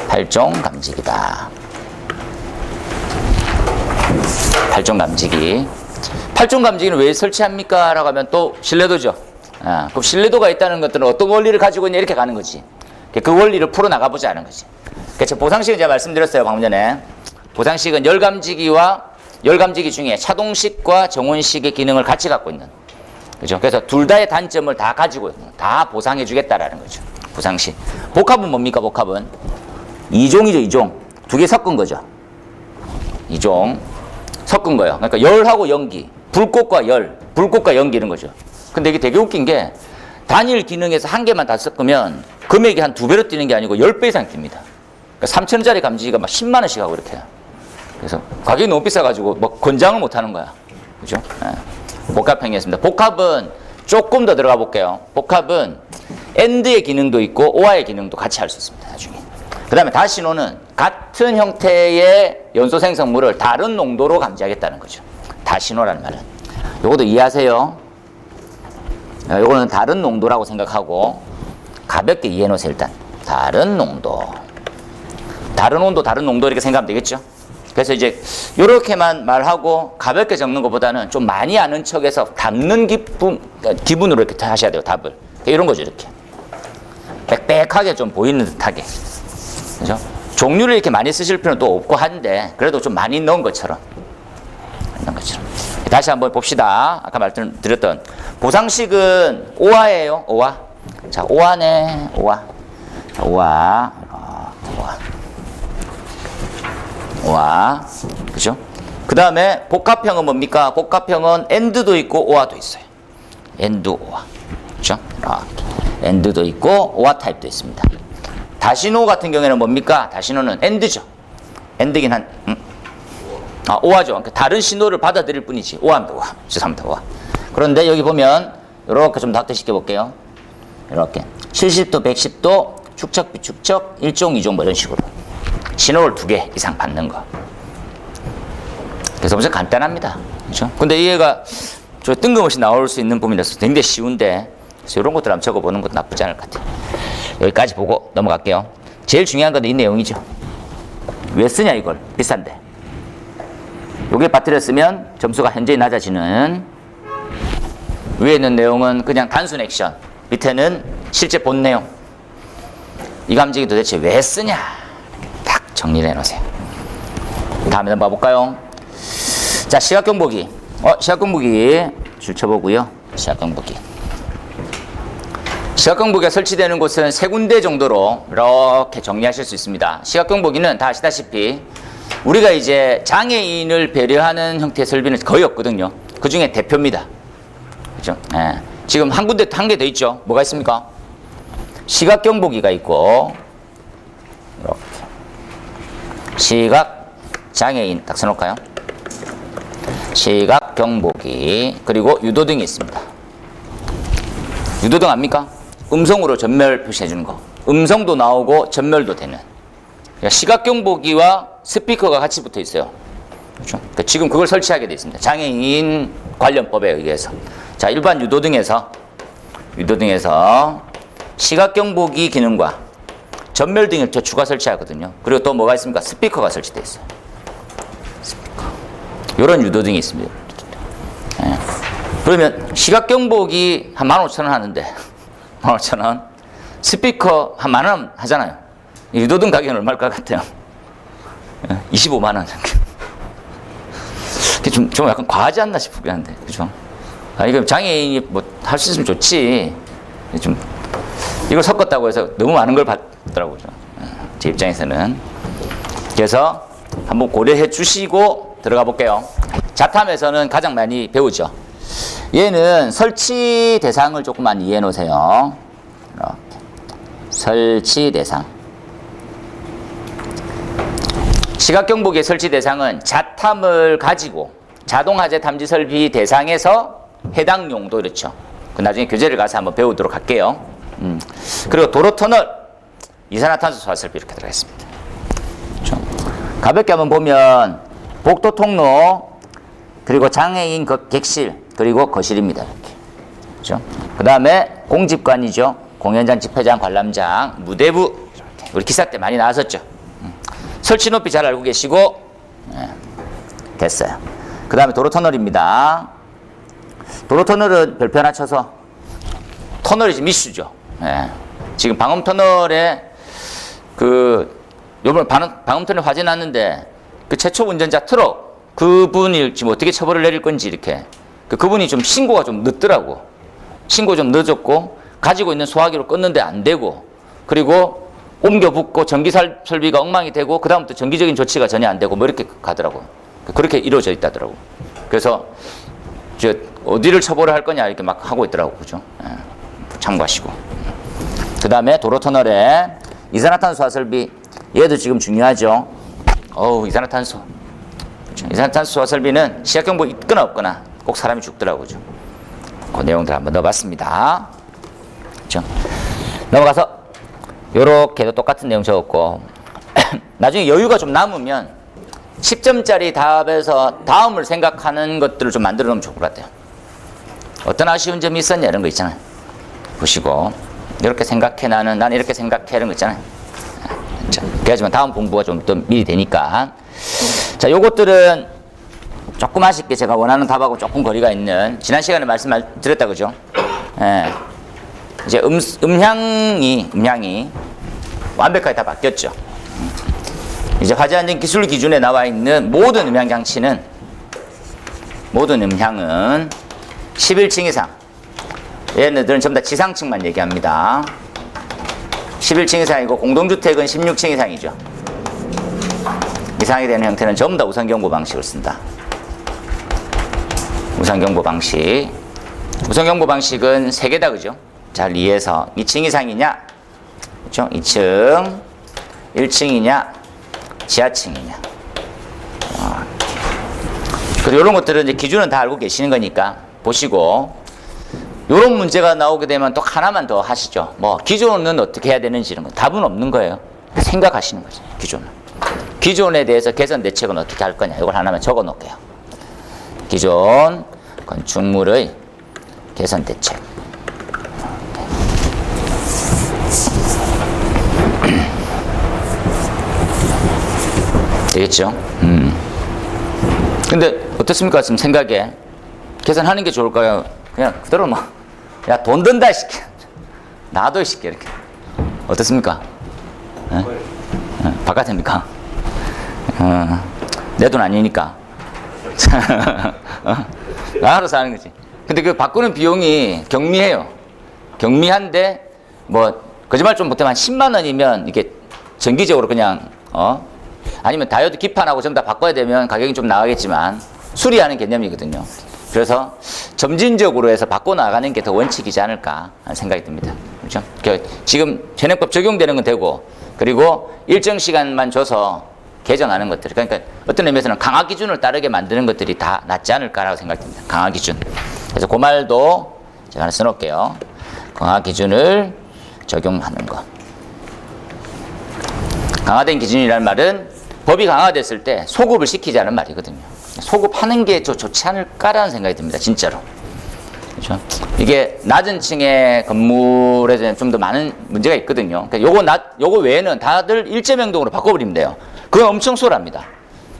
8종 감지기다. 8종 감지기. 8종 감지기는 왜 설치합니까? 라고 하면 또 신뢰도죠. 그럼 신뢰도가 있다는 것들은 어떤 원리를 가지고 있냐 이렇게 가는 거지. 그 원리를 풀어나가보자 하는 거지. 그래서 보상식은 제가 말씀드렸어요. 방금 전에. 보상식은 열감지기 중에 차동식과 정원식의 기능을 같이 갖고 있는. 그죠? 그래서 둘 다의 단점을 다 가지고 다 보상해 주겠다라는 거죠. 보상식. 복합은 뭡니까? 복합은 2종이죠. 2종. 두 개 섞은 거죠. 2종. 섞은 거예요. 그러니까 열하고 연기. 불꽃과 열. 불꽃과 연기 이런 거죠. 근데 이게 되게 웃긴 게 단일 기능에서 한 개만 다 섞으면 금액이 한 2배로 뛰는 게 아니고 10배 이상 뜁니다. 그러니까 3,000원짜리 감지기가 막 10만 원씩 하고 이렇게 해요. 그래서 가격이 너무 비싸가지고 뭐 권장을 못 하는 거야. 그죠? 복합형이었습니다. 복합은 조금 더 들어가 볼게요. 복합은 AND의 기능도 있고 OR의 기능도 같이 할 수 있습니다. 나중에. 그 다음에 다신호는 같은 형태의 연소 생성물을 다른 농도로 감지하겠다는 거죠. 다신호라는 말은. 요것도 이해하세요. 요거는 다른 농도라고 생각하고 가볍게 이해해 놓으세요. 일단 다른 농도, 다른 온도, 다른 농도 이렇게 생각하면 되겠죠. 그래서 이제 이렇게만 말하고 가볍게 적는 것보다는 좀 많이 아는 척해서 담는 기분으로 이렇게 하셔야 돼요. 답을. 이런 거죠. 이렇게 빽빽하게 좀 보이는 듯하게. 그죠? 종류를 이렇게 많이 쓰실 필요는 또 없고 한데 그래도 좀 많이 넣은 것처럼. 다시 한번 봅시다. 아까 말씀드렸던 보상식은 오화예요. 오화. 자, 오화네. 오화. 오화. 오화. 그죠? 그 다음에 복합형은 뭡니까? 복합형은 AND도 있고 OR도 있어요. AND, OR. 그죠? AND도 있고 OR 타입도 있습니다. 다신호 같은 경우에는 뭡니까? 다신호는 AND죠. AND긴 한, OR죠. 그러니까 다른 신호를 받아들일 뿐이지. OR입니다. OR. 죄송합니다. OR. 그런데 여기 보면 이렇게 좀 닥터시켜 볼게요. 이렇게 70도, 110도, 축척, 비축척, 1종, 2종 뭐 이런 식으로 신호를 2개 이상 받는 거. 그래서 엄청 간단합니다. 그렇죠? 근데 얘가 저 뜬금없이 나올 수 있는 부분이라서 굉장히 쉬운데 그래서 이런 것들 한번 적어보는 것도 나쁘지 않을 것 같아요. 여기까지 보고 넘어갈게요. 제일 중요한 건 이 내용이죠. 왜 쓰냐 이걸. 비싼데. 여기에 빠뜨렸으면 점수가 현저히 낮아지는. 위에 있는 내용은 그냥 단순 액션. 밑에는 실제 본 내용. 이 감지기 도대체 왜 쓰냐. 이렇게 딱 정리를 해놓으세요. 다음에 한번 봐볼까요? 자, 시각경보기. 시각경보기 줄 쳐보고요. 시각경보기. 시각경보기가 설치되는 곳은 3군데 정도로 이렇게 정리하실 수 있습니다. 시각경보기는 다 아시다시피 우리가 이제 장애인을 배려하는 형태의 설비는 거의 없거든요. 그 중에 대표입니다. 그죠? 예. 지금 한 군데, 한 개 더 있죠? 뭐가 있습니까? 시각 경보기가 있고, 이렇게 시각 장애인 딱 써놓을까요? 시각 경보기, 그리고 유도등이 있습니다. 유도등 압니까? 음성으로 전멸 표시해 주는 거. 음성도 나오고 전멸도 되는. 그러니까 시각 경보기와 스피커가 같이 붙어 있어요. 그렇죠? 그러니까 지금 그걸 설치하게 되어 있습니다. 장애인 관련법에 의해서. 자, 일반 유도등에서 시각 경보기 기능과 전멸등을 추가 설치하거든요. 그리고 또 뭐가 있습니까? 스피커가 설치되어 있어요. 스피커. 이런 유도등이 있습니다. 네. 그러면 시각 경보기 한 15,000원 하는데 15,000원, 스피커 한 10,000원 하잖아요. 유도등 가격은 얼마일 것 같아요? 25만 원. 좀 약간 과하지 않나 싶긴 한데, 그죠? 이거 장애인이 뭐 할 수 있으면 좋지. 좀 이걸 섞었다고 해서 너무 많은 걸 받더라고요. 제 입장에서는. 그래서 한번 고려해 주시고 들어가 볼게요. 자탐에서는 가장 많이 배우죠. 얘는 설치 대상을 조금만 이해해 놓으세요. 이렇게. 설치 대상. 시각경보기의 설치 대상은 자탐을 가지고 자동하재 탐지 설비 대상에서 해당 용도, 이렇죠. 나중에 교재를 가서 한번 배우도록 할게요. 그리고 도로터널, 이산화탄소 소화설비 이렇게 들어가 있습니다. 그렇죠? 가볍게 한번 보면 복도 통로, 그리고 장애인 객실, 그리고 거실입니다. 이렇게. 그렇죠? 그 다음에 공집관이죠. 공연장, 집회장, 관람장, 무대부. 이렇게. 우리 기사 때 많이 나왔었죠. 설치 높이 잘 알고 계시고, 네, 됐어요. 그 다음에 도로터널입니다. 도로터널은 별표 하나 쳐서, 터널이 지금 이슈죠. 네. 지금 방음터널에 요번 방음터널 화재 났는데, 그 최초 운전자 트럭, 그분이 지금 어떻게 처벌을 내릴 건지 이렇게. 그분이 좀 신고가 좀 늦더라고. 신고 좀 늦었고, 가지고 있는 소화기로 껐는데 안 되고, 그리고 옮겨 붓고 전기 설비가 엉망이 되고, 그다음부터 정기적인 조치가 전혀 안 되고, 뭐 이렇게 가더라고. 그렇게 이루어져 있다더라고. 그래서 어디를 처벌을 할 거냐 이렇게 막 하고 있더라고. 그죠? 예, 참고하시고. 그 다음에 도로터널에 이산화탄소 소화설비, 얘도 지금 중요하죠. 이산화탄소. 그렇죠? 이산화탄소 소화설비는 시각경보 있거나 없거나 꼭 사람이 죽더라고. 그죠? 그 내용들 한번 넣어봤습니다. 그렇죠? 넘어가서 요렇게도 똑같은 내용 적었고 나중에 여유가 좀 남으면 10점짜리 답에서 다음을 생각하는 것들을 좀 만들어 놓으면 좋을 것 같아요. 어떤 아쉬운 점이 있었냐 이런 거 있잖아요. 보시고 이렇게 생각해, 나는 이렇게 생각해 이런 거 있잖아요. 자, 그래야지만 다음 공부가 좀 더 미리 되니까. 자, 요것들은 조금 아쉽게 제가 원하는 답하고 조금 거리가 있는, 지난 시간에 말씀드렸다 그죠? 예. 이제 음향이 완벽하게 다 바뀌었죠. 이제 화재 안전 기술 기준에 나와 있는 모든 음향 장치는, 모든 음향은 11층 이상, 얘네들은 전부 다 지상층만 얘기합니다. 11층 이상이고 공동주택은 16층 이상이죠. 이상이 되는 형태는 전부 다 우선경보 방식을 쓴다. 우선경보 방식. 우선경보 방식은 3개다 그죠? 잘 이해해서 2층 이상이냐, 그렇죠? 2층, 1층이냐, 지하층이냐. 그리고 이런 것들은 이제 기준은 다 알고 계시는 거니까 보시고, 이런 문제가 나오게 되면 또 하나만 더 하시죠. 뭐 기존은 어떻게 해야 되는지 이런 건 답은 없는 거예요. 생각하시는 거죠. 기존에 대해서 개선 대책은 어떻게 할 거냐, 이걸 하나만 적어 놓을게요. 기존 건축물의 개선 대책. 되겠죠? 근데 어떻습니까? 지금 생각에 개선하는 게 좋을까요? 그냥 그대로 야, 돈 든다 시켜. 나도 시켜 이렇게. 어떻습니까? 바깥입니까? 내 돈 아니니까. 알아서 하는 거지. 근데 그 바꾸는 비용이 경미해요. 경미한데 뭐 거짓말 좀 못하면 한 10만 원이면 이게 정기적으로 그냥 아니면 다이어드 기판하고 전부 다 바꿔야 되면 가격이 좀 나가겠지만 수리하는 개념이거든요. 그래서 점진적으로 해서 바꿔 나가는 게 더 원칙이지 않을까 하는 생각이 듭니다. 그죠? 그러니까 지금 현행법 적용되는 건 되고, 그리고 일정 시간만 줘서 개정하는 것들. 그러니까 어떤 의미에서는 강화 기준을 따르게 만드는 것들이 다 낫지 않을까라고 생각됩니다. 강화 기준. 그래서 그 말도 제가 하나 써놓을게요. 강화 기준을 적용하는 것. 강화된 기준이라는 말은 법이 강화됐을 때 소급을 시키자는 말이거든요. 소급하는 게 좋지 않을까라는 생각이 듭니다. 진짜로. 그렇죠? 이게 낮은 층의 건물에 좀 더 많은 문제가 있거든요. 그러니까 요거 외에는 다들 일제명동으로 바꿔버리면 돼요. 그건 엄청 수월합니다.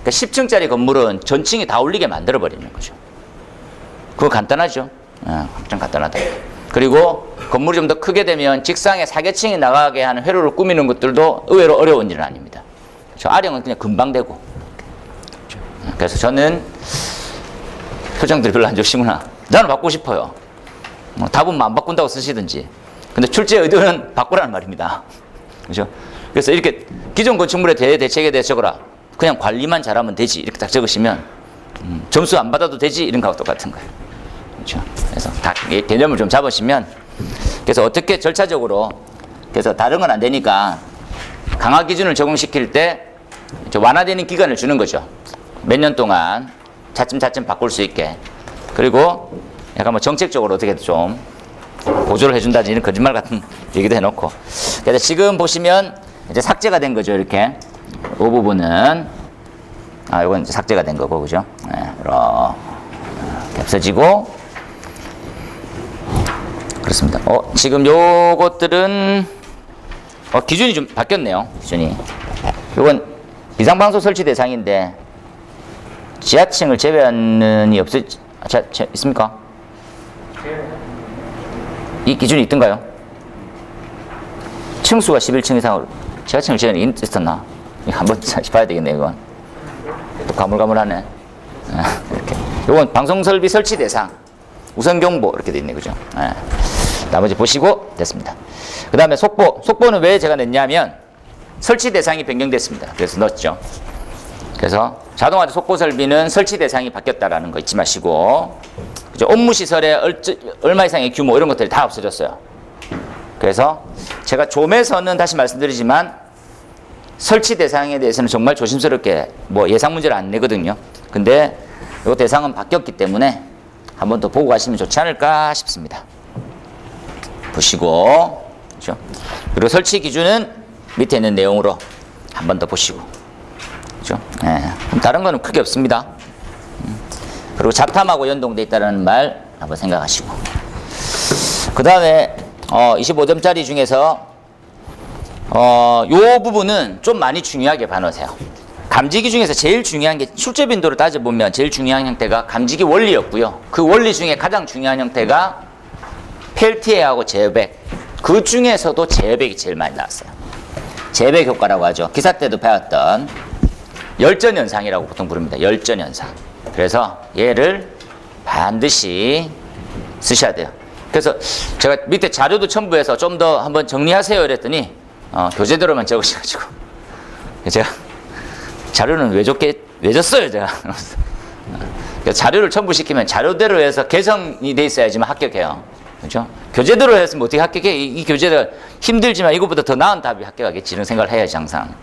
그러니까 10층짜리 건물은 전층이 다 올리게 만들어버리는 거죠. 그거 간단하죠? 좀 간단하다. 그리고 건물이 좀 더 크게 되면 직상에 사계층이 나가게 하는 회로를 꾸미는 것들도 의외로 어려운 일은 아닙니다. 그렇죠? 아령은 그냥 금방 되고. 그렇죠? 그래서 저는 표정들이 별로 안 좋으시구나. 나는 바꾸고 싶어요. 답은 안 바꾼다고 쓰시든지. 근데 출제 의도는 바꾸라는 말입니다. 그죠? 그래서 이렇게 기존 건축물의 대책에 대해 적어라. 그냥 관리만 잘하면 되지. 이렇게 딱 적으시면 점수 안 받아도 되지. 이런 거하고 똑같은 거예요. 그렇죠? 그래서 다 개념을 좀 잡으시면, 그래서 어떻게 절차적으로, 그래서 다른 건 안 되니까 강화 기준을 적용시킬 때 완화되는 기간을 주는 거죠. 몇 년 동안 차츰차츰 바꿀 수 있게. 그리고 약간 뭐 정책적으로 어떻게 좀 보조를 해준다든지 이런 거짓말 같은 얘기도 해놓고. 그래서 지금 보시면 이제 삭제가 된 거죠. 이렇게. 이 부분은, 이건 이제 삭제가 된 거고, 그죠? 네, 이렇게 없어지고. 그렇습니다. 지금 요것들은, 기준이 좀 바뀌었네요. 기준이. 요건 비상방소 설치 대상인데, 지하층을 제외하는 이 있습니까? 이 기준이 있던가요? 층수가 11층 이상으로 지하층을 제외하는 게 있었나? 한번 다시 봐야 되겠네, 이건. 또 가물가물하네. 이렇게. 이건 방송설비 설치 대상, 우선경보, 이렇게 돼 있네, 그죠? 나머지 보시고, 됐습니다. 그 다음에 속보는 왜 제가 냈냐면, 설치 대상이 변경됐습니다. 그래서 넣었죠. 그래서 자동화된 속보 설비는 설치 대상이 바뀌었다라는 거 잊지 마시고, 그죠? 업무시설의 얼마 이상의 규모, 이런 것들이 다 없어졌어요. 그래서 제가 좀에서는 다시 말씀드리지만, 설치 대상에 대해서는 정말 조심스럽게 뭐 예상 문제를 안 내거든요. 근데 이 대상은 바뀌었기 때문에 한 번 더 보고 가시면 좋지 않을까 싶습니다. 보시고, 그렇죠? 그리고 설치 기준은 밑에 있는 내용으로 한 번 더 보시고, 그렇죠? 다른 거는 크게 없습니다. 그리고 잡탐하고 연동돼 있다는 말 한번 생각하시고, 그 다음에 25점짜리 중에서 요 부분은 좀 많이 중요하게 봐놓으세요. 감지기 중에서 제일 중요한 게, 출제 빈도를 따져보면 제일 중요한 형태가 감지기 원리였고요. 그 원리 중에 가장 중요한 형태가 펠티에하고 제어백. 그 중에서도 제어백이 제일 많이 나왔어요. 제어백 효과라고 하죠. 기사 때도 배웠던 열전현상이라고 보통 부릅니다. 열전현상. 그래서 얘를 반드시 쓰셔야 돼요. 그래서 제가 밑에 자료도 첨부해서 좀 더 한번 정리하세요 이랬더니 교재대로만 적으셔가지고 제가 자료는 왜 줬어요 제가. 자료를 첨부시키면 자료대로 해서 개성이 돼 있어야지만 합격해요. 그렇죠? 교재대로 했으면 어떻게 합격해? 이 교재가 힘들지만 이것보다 더 나은 답이 합격하겠지, 이런 생각을 해야지 항상.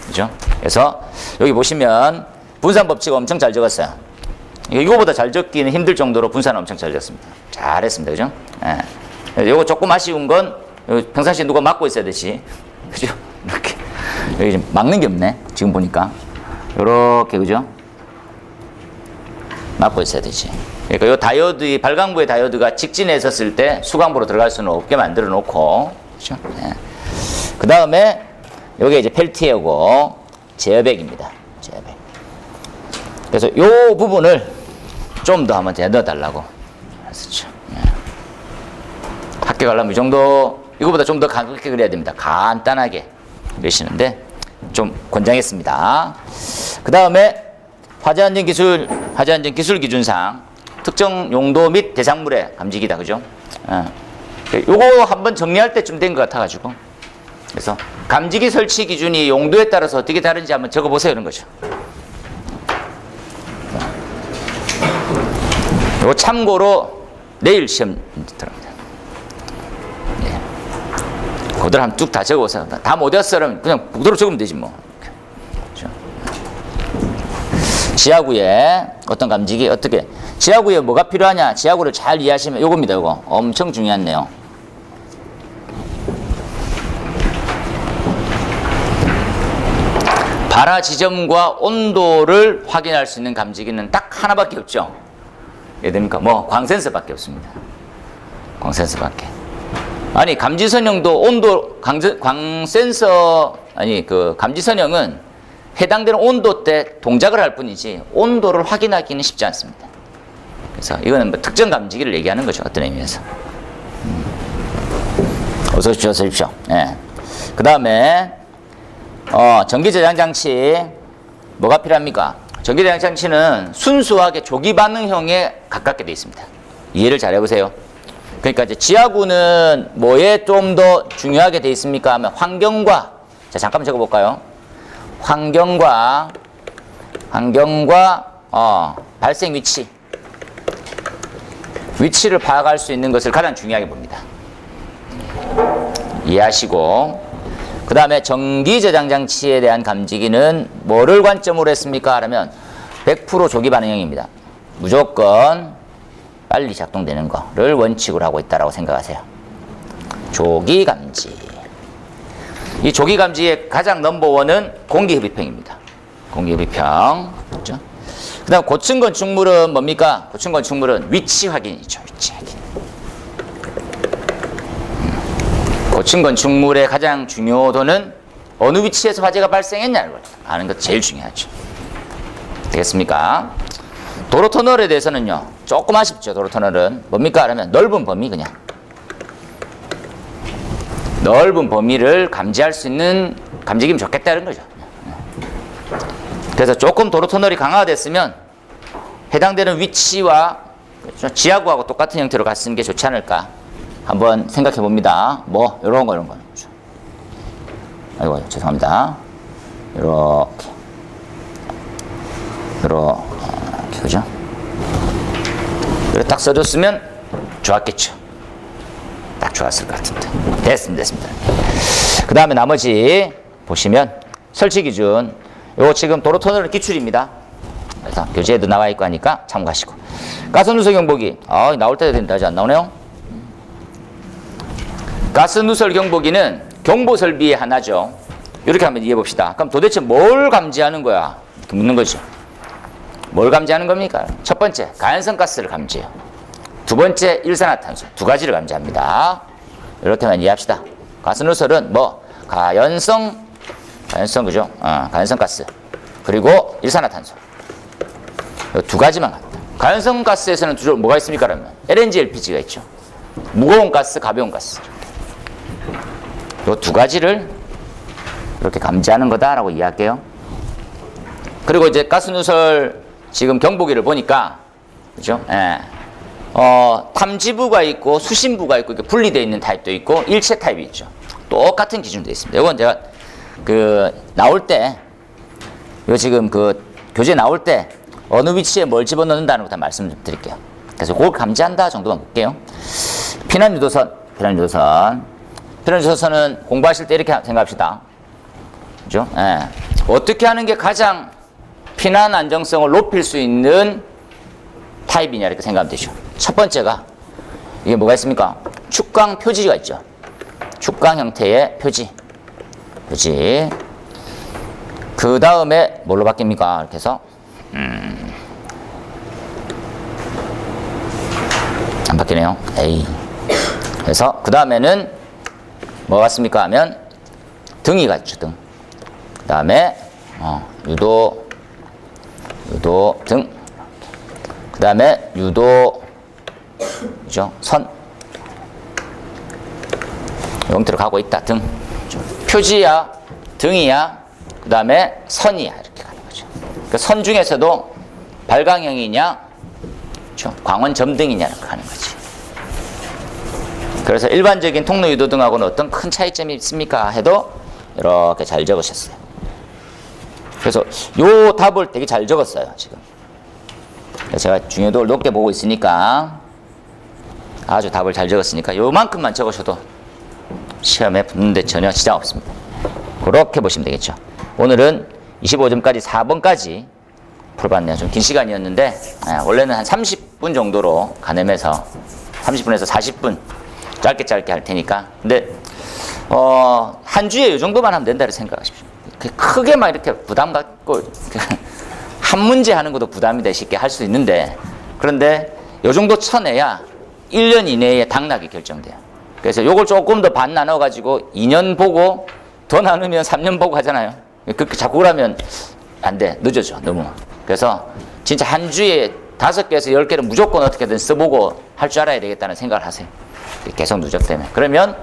그죠? 그래서 여기 보시면 분산 법칙 엄청 잘 적었어요. 이거보다 잘 적기는 힘들 정도로 분산을 엄청 잘 적었습니다. 잘했습니다. 그죠? 요거 조금 아쉬운 건 평상시에 누가 막고 있어야 되지. 그죠? 이렇게. 여기 지금 막는 게 없네. 지금 보니까. 요렇게, 그죠? 막고 있어야 되지. 그러니까 요 다이오드, 발광부의 다이오드가 직진에 있었을 때 수광부로 들어갈 수는 없게 만들어 놓고. 그죠? 그 다음에 요게 이제 펠티어고 제어백입니다. 제어백. 그래서 요 부분을 좀 더 한번 넣어달라고 했었죠. 합격하려면 이 정도, 이거보다 좀 더 가볍게 그려야 됩니다. 간단하게 그리시는데 좀 권장했습니다. 그 다음에 화재안전 기술 기준상 특정 용도 및 대상물의 감지기다. 그죠? 요거 한번 정리할 때쯤 된 것 같아가지고, 그래서 감지기 설치 기준이 용도에 따라서 어떻게 다른지 한번 적어보세요. 이런 거죠. 요거 참고로 내일 시험 들어갑니다. 그대로 한번 뚝 다 적어보세요. 다 못 외웠어 그러면 그냥 그대로 적으면 되지 뭐. 그렇죠? 지하구에 어떤 감지기 어떻게 지하구에 뭐가 필요하냐? 지하구를 잘 이해하시면 요겁니다. 요거 엄청 중요한 내용. 발화 지점과 온도를 확인할 수 있는 감지기는 딱 하나밖에 없죠. 왜 됩니까? 뭐 광센서밖에 없습니다. 광센서밖에. 아니 감지선형도 온도 광센서 아니 그 감지선형은 해당되는 온도 때 동작을 할 뿐이지 온도를 확인하기는 쉽지 않습니다. 그래서 이거는 뭐 특정 감지기를 얘기하는 거죠. 어떤 의미에서. 어서 오십시오. 어서 오십시오. 예. 그 다음에 전기 저장 장치 뭐가 필요합니까? 전기 저장 장치는 순수하게 조기 반응형에 가깝게 되어 있습니다. 이해를 잘 해보세요. 그러니까 이제 지하구는 뭐에 좀 더 중요하게 되어 있습니까? 하면 환경과 자 잠깐만 적어볼까요? 환경과 발생 위치를 파악할 수 있는 것을 가장 중요하게 봅니다. 이해하시고 그 다음에 전기 저장 장치에 대한 감지기는 뭐를 관점으로 했습니까? 하면 100% 조기 반응형입니다. 무조건 빨리 작동되는 거를 원칙으로 하고 있다고 생각하세요. 조기 감지. 이 조기 감지의 가장 넘버원은 공기흡입형입니다. 공기흡입형. 그렇죠? 그 다음 고층 건축물은 뭡니까? 고층 건축물은 위치 확인이죠. 위치 확인. 고층 건축물의 가장 중요도는 어느 위치에서 화재가 발생했냐는 걸 아는 것 제일 중요하죠. 되겠습니까? 도로 터널에 대해서는요, 조금 아쉽죠. 도로 터널은 뭡니까? 하면 넓은 범위 그냥. 넓은 범위를 감지할 수 있는 감지기면 좋겠다는 거죠. 그래서 조금 도로 터널이 강화됐으면 해당되는 위치와 지하구하고 똑같은 형태로 갔는 게 좋지 않을까 한번 생각해 봅니다. 뭐 이런 거 아이고 죄송합니다. 이렇게 그죠? 딱 써줬으면 좋았겠죠. 딱 좋았을 것 같은데. 됐습니다. 그 다음에 나머지 보시면 설치 기준. 요거 지금 도로 터널 기출입니다. 그래서 교재에도 나와 있고 하니까 참고하시고. 가스 누설 경보기. 나올 때도 된다. 아직 안 나오네요. 가스 누설 경보기는 경보 설비의 하나죠. 이렇게 한번 이해해 봅시다. 그럼 도대체 뭘 감지하는 거야? 이렇게 묻는 거죠. 뭘 감지하는 겁니까? 첫 번째, 가연성 가스를 감지해요. 두 번째, 일산화탄소. 두 가지를 감지합니다. 이렇게만 이해합시다. 가스 누설은 뭐 가연성 그죠? 가연성 가스 그리고 일산화탄소. 이 두 가지만 갑니다. 가연성 가스에서는 주로 뭐가 있습니까? 그러면 LNG, LPG가 있죠. 무거운 가스, 가벼운 가스. 이 두 가지를 이렇게 감지하는 거다라고 이해할게요. 그리고 이제 가스 누설 지금 경보기를 보니까 그죠? 예. 탐지부가 있고 수신부가 있고 이렇게 분리되어 있는 타입도 있고 일체 타입이 있죠. 똑같은 기준도 있습니다. 이건 제가 나올 때 요 지금 교재 나올 때 어느 위치에 뭘 집어넣는다는 거 다 말씀 좀 드릴게요. 그래서 그걸 감지한다 정도만 볼게요. 피난유도선은 공부하실 때 이렇게 생각합시다. 그죠? 예. 어떻게 하는 게 가장 피난 안정성을 높일 수 있는 타입이냐 이렇게 생각하면 되죠. 첫 번째가 이게 뭐가 있습니까? 축강 표지가 있죠. 축강 형태의 표지. 그 다음에 뭘로 바뀝니까? 이렇게 해서 안 바뀌네요. 그래서 그 다음에는 뭐가 같습니까? 하면 등이 같죠. 등. 그 다음에 유도 등. 그 다음에 유도 그죠? 선 형태로 가고 있다. 등. 표지야 등이야 그 다음에 선이야 이렇게 가는 거죠. 그러니까 선 중에서도 발광형이냐 그렇죠? 광원 점등이냐 이렇게 가는 거지. 그래서 일반적인 통로 유도등하고는 어떤 큰 차이점이 있습니까? 해도 이렇게 잘 적으셨어요. 그래서 요 답을 되게 잘 적었어요 지금. 제가 중요도를 높게 보고 있으니까 아주 답을 잘 적었으니까 요만큼만 적으셔도 시험에 붙는데 전혀 지장 없습니다. 그렇게 보시면 되겠죠. 오늘은 25점까지 4번까지 풀어봤네요. 좀 긴 시간이었는데 원래는 한 30분 정도로 가늠해서 30분에서 40분 짧게 할 테니까 근데 한 주에 이 정도만 하면 된다고 생각하십시오. 크게 막 이렇게 부담 갖고 한 문제 하는 것도 부담이 돼 쉽게 할 수 있는데 그런데 이 정도 쳐내야 1년 이내에 당락이 결정돼요. 그래서 요걸 조금 더 반 나눠가지고 2년 보고 더 나누면 3년 보고 하잖아요. 그렇게 자꾸 그러면 안 돼. 늦어져. 너무. 그래서 진짜 한 주에 5개에서 10개는 무조건 어떻게든 써보고 할 줄 알아야 되겠다는 생각을 하세요. 계속 누적되면. 그러면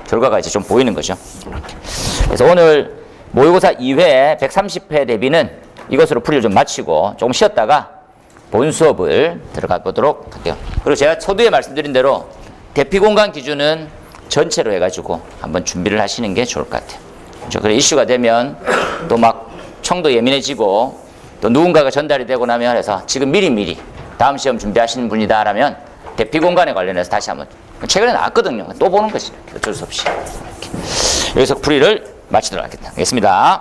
결과가 이제 좀 보이는 거죠. 그래서 오늘 모의고사 2회 130회 대비는 이것으로 풀이를 좀 마치고 조금 쉬었다가 본 수업을 들어가 보도록 할게요. 그리고 제가 초두에 말씀드린 대로 대피 공간 기준은 전체로 해가지고 한번 준비를 하시는 게 좋을 것 같아요. 그렇죠? 그래 이슈가 되면 또 막 청도 예민해지고 또 누군가가 전달이 되고 나면 해서 지금 미리 다음 시험 준비하시는 분이다라면 대피 공간에 관련해서 다시 한번 최근에 나왔거든요. 또 보는 거지. 어쩔 수 없이. 이렇게. 여기서 풀이를 마치도록 하겠습니다.